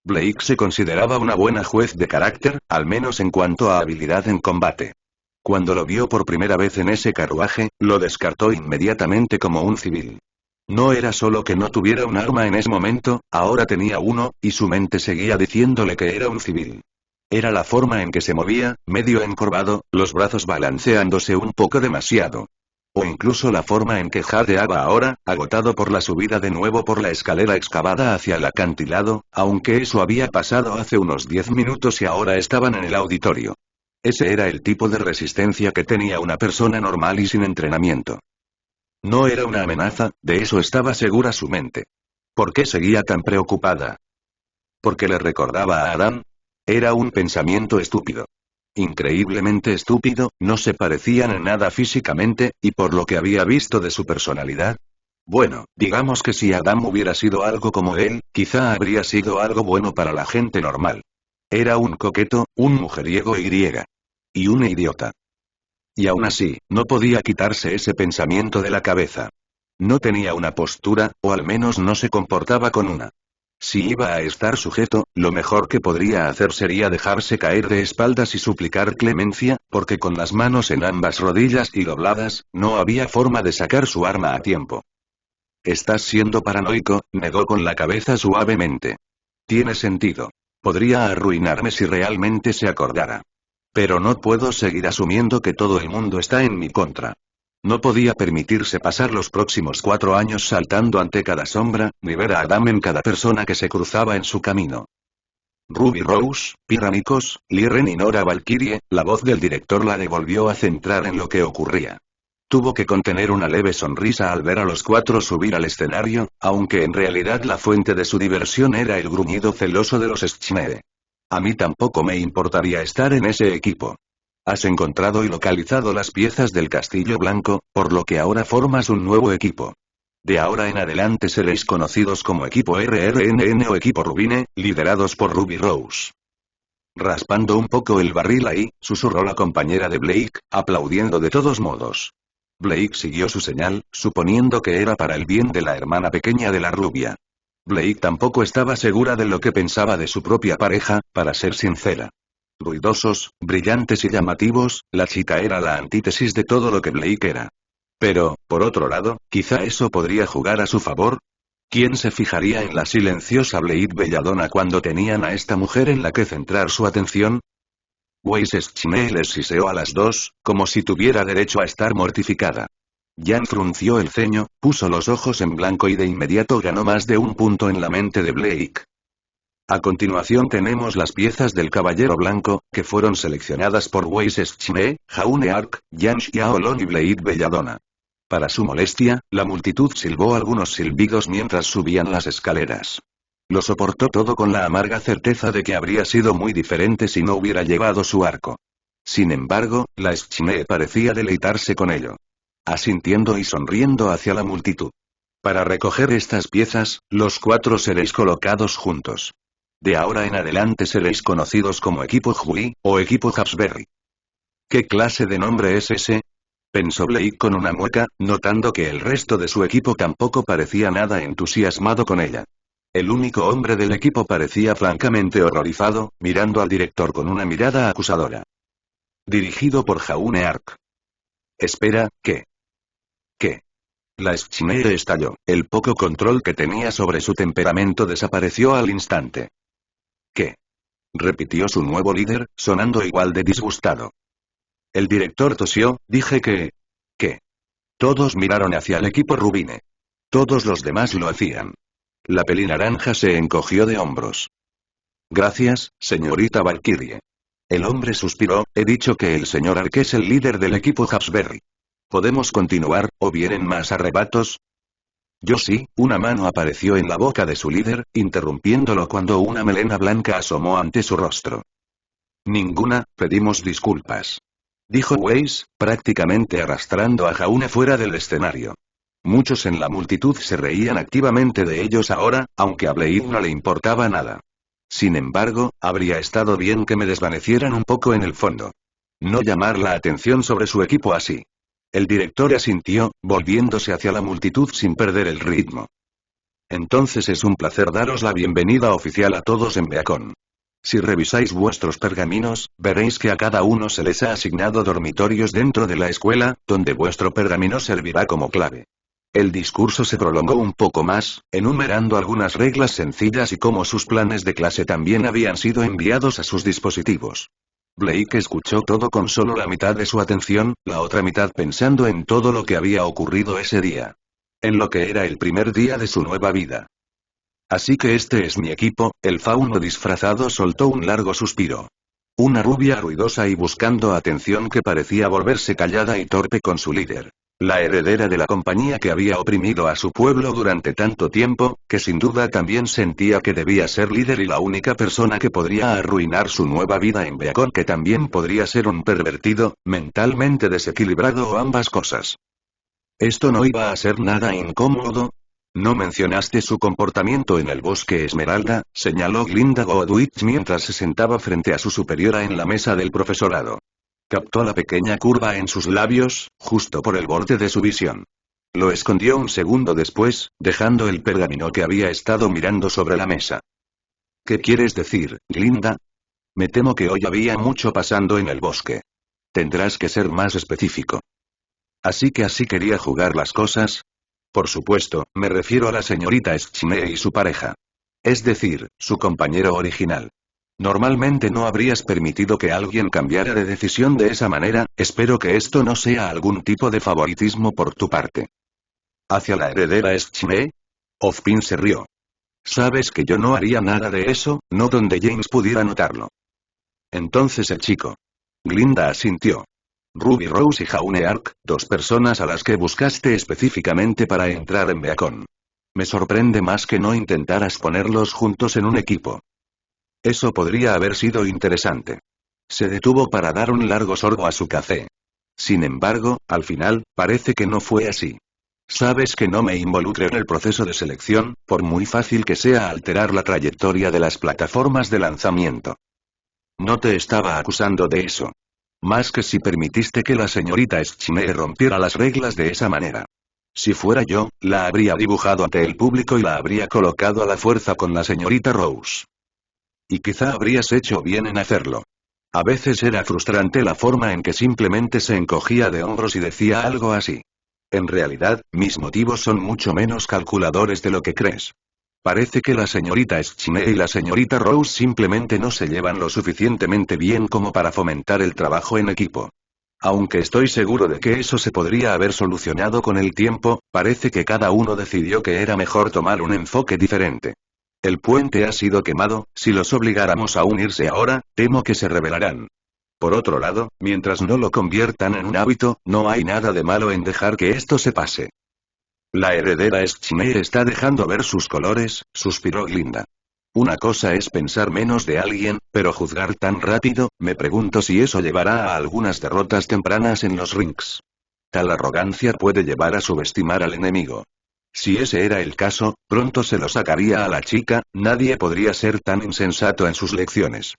Blake se consideraba una buena juez de carácter, al menos en cuanto a habilidad en combate. Cuando lo vio por primera vez en ese carruaje, lo descartó inmediatamente como un civil. No era solo que no tuviera un arma en ese momento, ahora tenía uno, y su mente seguía diciéndole que era un civil. Era la forma en que se movía, medio encorvado, los brazos balanceándose un poco demasiado. O incluso la forma en que jadeaba ahora, agotado por la subida de nuevo por la escalera excavada hacia el acantilado, aunque eso había pasado hace unos 10 minutos y ahora estaban en el auditorio. Ese era el tipo de resistencia que tenía una persona normal y sin entrenamiento. No era una amenaza, de eso estaba segura su mente. ¿Por qué seguía tan preocupada? ¿Porque le recordaba a Adam? Era un pensamiento estúpido. Increíblemente estúpido, no se parecían en nada físicamente, y por lo que había visto de su personalidad. Bueno, digamos que si Adam hubiera sido algo como él, quizá habría sido algo bueno para la gente normal. Era un coqueto, un mujeriego y un idiota. Y aún así, no podía quitarse ese pensamiento de la cabeza. No tenía una postura, o al menos no se comportaba con una. Si iba a estar sujeto, lo mejor que podría hacer sería dejarse caer de espaldas y suplicar clemencia, porque con las manos en ambas rodillas y dobladas, no había forma de sacar su arma a tiempo. Estás siendo paranoico, negó con la cabeza suavemente. Tiene sentido. Podría arruinarme si realmente se acordara. Pero no puedo seguir asumiendo que todo el mundo está en mi contra. No podía permitirse pasar los próximos 4 años saltando ante cada sombra, ni ver a Adam en cada persona que se cruzaba en su camino. Ruby Rose, Piramicos, Liren y Nora Valkyrie, la voz del director la devolvió a centrar en lo que ocurría. Tuvo que contener una leve sonrisa al ver a los 4 subir al escenario, aunque en realidad la fuente de su diversión era el gruñido celoso de los Schneer. A mí tampoco me importaría estar en ese equipo. Has encontrado y localizado las piezas del Castillo Blanco, por lo que ahora formas un nuevo equipo. De ahora en adelante seréis conocidos como Equipo RRNN o Equipo Rubine, liderados por Ruby Rose. Raspando un poco el barril ahí, susurró la compañera de Blake, aplaudiendo de todos modos. Blake siguió su señal, suponiendo que era para el bien de la hermana pequeña de la rubia. Blake tampoco estaba segura de lo que pensaba de su propia pareja, para ser sincera. Ruidosos, brillantes y llamativos, la chica era la antítesis de todo lo que Blake era. Pero, por otro lado, quizá eso podría jugar a su favor. ¿Quién se fijaría en la silenciosa Blade belladona cuando tenían a esta mujer en la que centrar su atención? Weiss Schneer les siseó a las 2, como si tuviera derecho a estar mortificada. Jan frunció el ceño, puso los ojos en blanco y de inmediato ganó más de un punto en la mente de Blake. A continuación tenemos las piezas del Caballero Blanco, que fueron seleccionadas por Weiss Schne, Jaune Ark, Yan Xiaolong y Blade Belladonna. Para su molestia, la multitud silbó algunos silbidos mientras subían las escaleras. Lo soportó todo con la amarga certeza de que habría sido muy diferente si no hubiera llevado su arco. Sin embargo, la Schne parecía deleitarse con ello. Asintiendo y sonriendo hacia la multitud. Para recoger estas piezas, los 4 seréis colocados juntos. De ahora en adelante seréis conocidos como equipo Hui, o equipo Hapsberry. ¿Qué clase de nombre es ese? Pensó Blake con una mueca, notando que el resto de su equipo tampoco parecía nada entusiasmado con ella. El único hombre del equipo parecía francamente horrorizado, mirando al director con una mirada acusadora. Dirigido por Jaune Ark. Espera, ¿qué? ¿Qué? La Schne estalló. El poco control que tenía sobre su temperamento desapareció al instante. ¿Qué? Repitió su nuevo líder, sonando igual de disgustado. El director tosió, dije que... ¿Qué? Todos miraron hacia el equipo Rubine. Todos los demás lo hacían. La pelinaranja se encogió de hombros. Gracias, señorita Valkyrie. El hombre suspiró, he dicho que el señor Ark es el líder del equipo Hapsberry. ¿Podemos continuar, o vienen más arrebatos? Yo sí, una mano apareció en la boca de su líder, interrumpiéndolo cuando una melena blanca asomó ante su rostro. Ninguna, pedimos disculpas. Dijo Weiss, prácticamente arrastrando a Jaune fuera del escenario. Muchos en la multitud se reían activamente de ellos ahora, aunque a Blade no le importaba nada. Sin embargo, habría estado bien que me desvanecieran un poco en el fondo. No llamar la atención sobre su equipo así. El director asintió, volviéndose hacia la multitud sin perder el ritmo. Entonces es un placer daros la bienvenida oficial a todos en Beacon. Si revisáis vuestros pergaminos, veréis que a cada uno se les ha asignado dormitorios dentro de la escuela, donde vuestro pergamino servirá como clave. El discurso se prolongó un poco más, enumerando algunas reglas sencillas y cómo sus planes de clase también habían sido enviados a sus dispositivos. Blake escuchó todo con solo la mitad de su atención, la otra mitad pensando en todo lo que había ocurrido ese día. En lo que era el primer día de su nueva vida. Así que este es mi equipo, el fauno disfrazado soltó un largo suspiro. Una rubia ruidosa y buscando atención que parecía volverse callada y torpe con su líder. La heredera de la compañía que había oprimido a su pueblo durante tanto tiempo, que sin duda también sentía que debía ser líder y la única persona que podría arruinar su nueva vida en Beacon, que también podría ser un pervertido, mentalmente desequilibrado o ambas cosas. Esto no iba a ser nada incómodo. No mencionaste su comportamiento en el bosque Esmeralda, señaló Glinda Godwich mientras se sentaba frente a su superiora en la mesa del profesorado. Captó la pequeña curva en sus labios, justo por el borde de su visión. Lo escondió un segundo después, dejando el pergamino que había estado mirando sobre la mesa. ¿Qué quieres decir, Glinda? Me temo que hoy había mucho pasando en el bosque. Tendrás que ser más específico. ¿Así que así quería jugar las cosas? Por supuesto, me refiero a la señorita Schne y su pareja. Es decir, su compañero original. Normalmente no habrías permitido que alguien cambiara de decisión de esa manera, espero que esto no sea algún tipo de favoritismo por tu parte. ¿Hacia la heredera Schne? Ozpin se rió. Sabes que yo no haría nada de eso, no donde James pudiera notarlo. Entonces el chico. Glinda asintió. Ruby Rose y Jaune Ark, 2 personas a las que buscaste específicamente para entrar en Beacon. Me sorprende más que no intentaras ponerlos juntos en un equipo. Eso podría haber sido interesante. Se detuvo para dar un largo sorbo a su café. Sin embargo, al final, parece que no fue así. Sabes que no me involucre en el proceso de selección, por muy fácil que sea alterar la trayectoria de las plataformas de lanzamiento. No te estaba acusando de eso. Más que si permitiste que la señorita Schne rompiera las reglas de esa manera. Si fuera yo, la habría dibujado ante el público y la habría colocado a la fuerza con la señorita Rose. Y quizá habrías hecho bien en hacerlo. A veces era frustrante la forma en que simplemente se encogía de hombros y decía algo así. En realidad, mis motivos son mucho menos calculadores de lo que crees. Parece que la señorita Schne y la señorita Rose simplemente no se llevan lo suficientemente bien como para fomentar el trabajo en equipo. Aunque estoy seguro de que eso se podría haber solucionado con el tiempo, parece que cada uno decidió que era mejor tomar un enfoque diferente. El puente ha sido quemado, si los obligáramos a unirse ahora, temo que se rebelarán. Por otro lado, mientras no lo conviertan en un hábito, no hay nada de malo en dejar que esto se pase. La heredera Schneer está dejando ver sus colores, suspiró Glinda. Una cosa es pensar menos de alguien, pero juzgar tan rápido, me pregunto si eso llevará a algunas derrotas tempranas en los rings. Tal arrogancia puede llevar a subestimar al enemigo. Si ese era el caso, pronto se lo sacaría a la chica, nadie podría ser tan insensato en sus lecciones.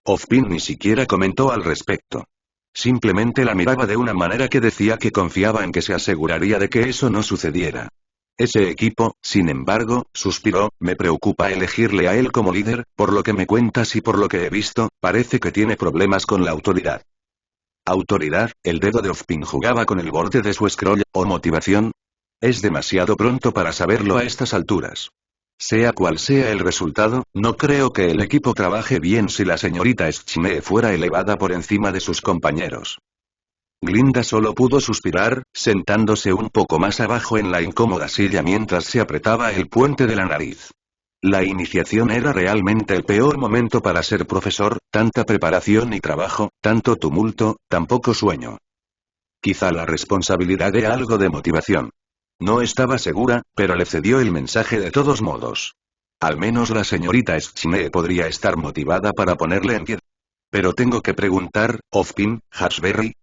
Ozpin ni siquiera comentó al respecto. Simplemente la miraba de una manera que decía que confiaba en que se aseguraría de que eso no sucediera. Ese equipo, sin embargo, suspiró, me preocupa elegirle a él como líder, por lo que me cuentas y por lo que he visto, parece que tiene problemas con la autoridad. ¿Autoridad? El dedo de Ozpin jugaba con el borde de su scroll, ¿o motivación? Es demasiado pronto para saberlo a estas alturas. Sea cual sea el resultado, no creo que el equipo trabaje bien si la señorita Schneer fuera elevada por encima de sus compañeros. Glinda solo pudo suspirar, sentándose un poco más abajo en la incómoda silla mientras se apretaba el puente de la nariz. La iniciación era realmente el peor momento para ser profesor, tanta preparación y trabajo, tanto tumulto, tan poco sueño. Quizá la responsabilidad era algo de motivación. No estaba segura, pero le cedió el mensaje de todos modos. Al menos la señorita Schneer podría estar motivada para ponerle en pie. Pero tengo que preguntar, Ozpin, Haxberry.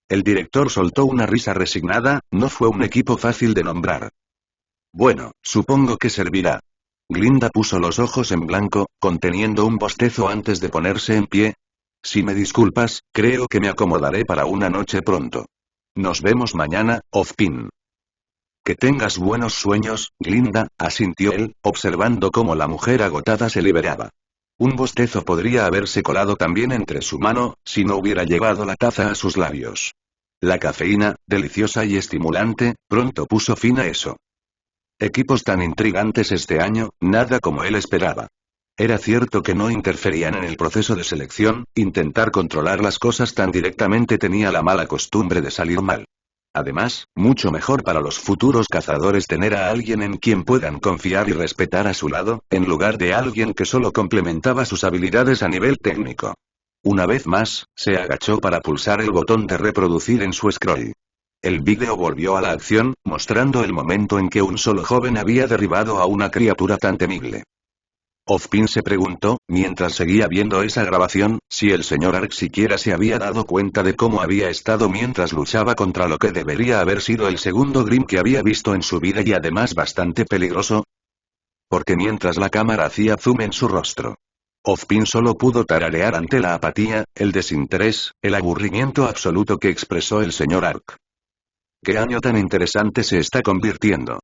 El director soltó una risa resignada, no fue un equipo fácil de nombrar. Bueno, supongo que servirá. Glinda puso los ojos en blanco, conteniendo un bostezo antes de ponerse en pie. Si me disculpas, creo que me acomodaré para una noche pronto. Nos vemos mañana, Ozpin. Que tengas buenos sueños, Glinda, asintió él, observando cómo la mujer agotada se liberaba. Un bostezo podría haberse colado también entre su mano, si no hubiera llevado la taza a sus labios. La cafeína, deliciosa y estimulante, pronto puso fin a eso. Equipos tan intrigantes este año, nada como él esperaba. Era cierto que no interferían en el proceso de selección, intentar controlar las cosas tan directamente tenía la mala costumbre de salir mal. Además, mucho mejor para los futuros cazadores tener a alguien en quien puedan confiar y respetar a su lado, en lugar de alguien que solo complementaba sus habilidades a nivel técnico. Una vez más, se agachó para pulsar el botón de reproducir en su scroll. El vídeo volvió a la acción, mostrando el momento en que un solo joven había derribado a una criatura tan temible. Ozpin se preguntó, mientras seguía viendo esa grabación, si el señor Ark siquiera se había dado cuenta de cómo había estado mientras luchaba contra lo que debería haber sido el segundo Grim que había visto en su vida y además bastante peligroso. Porque mientras la cámara hacía zoom en su rostro, Ozpin solo pudo tararear ante la apatía, el desinterés, el aburrimiento absoluto que expresó el señor Ark. ¿Qué año tan interesante se está convirtiendo?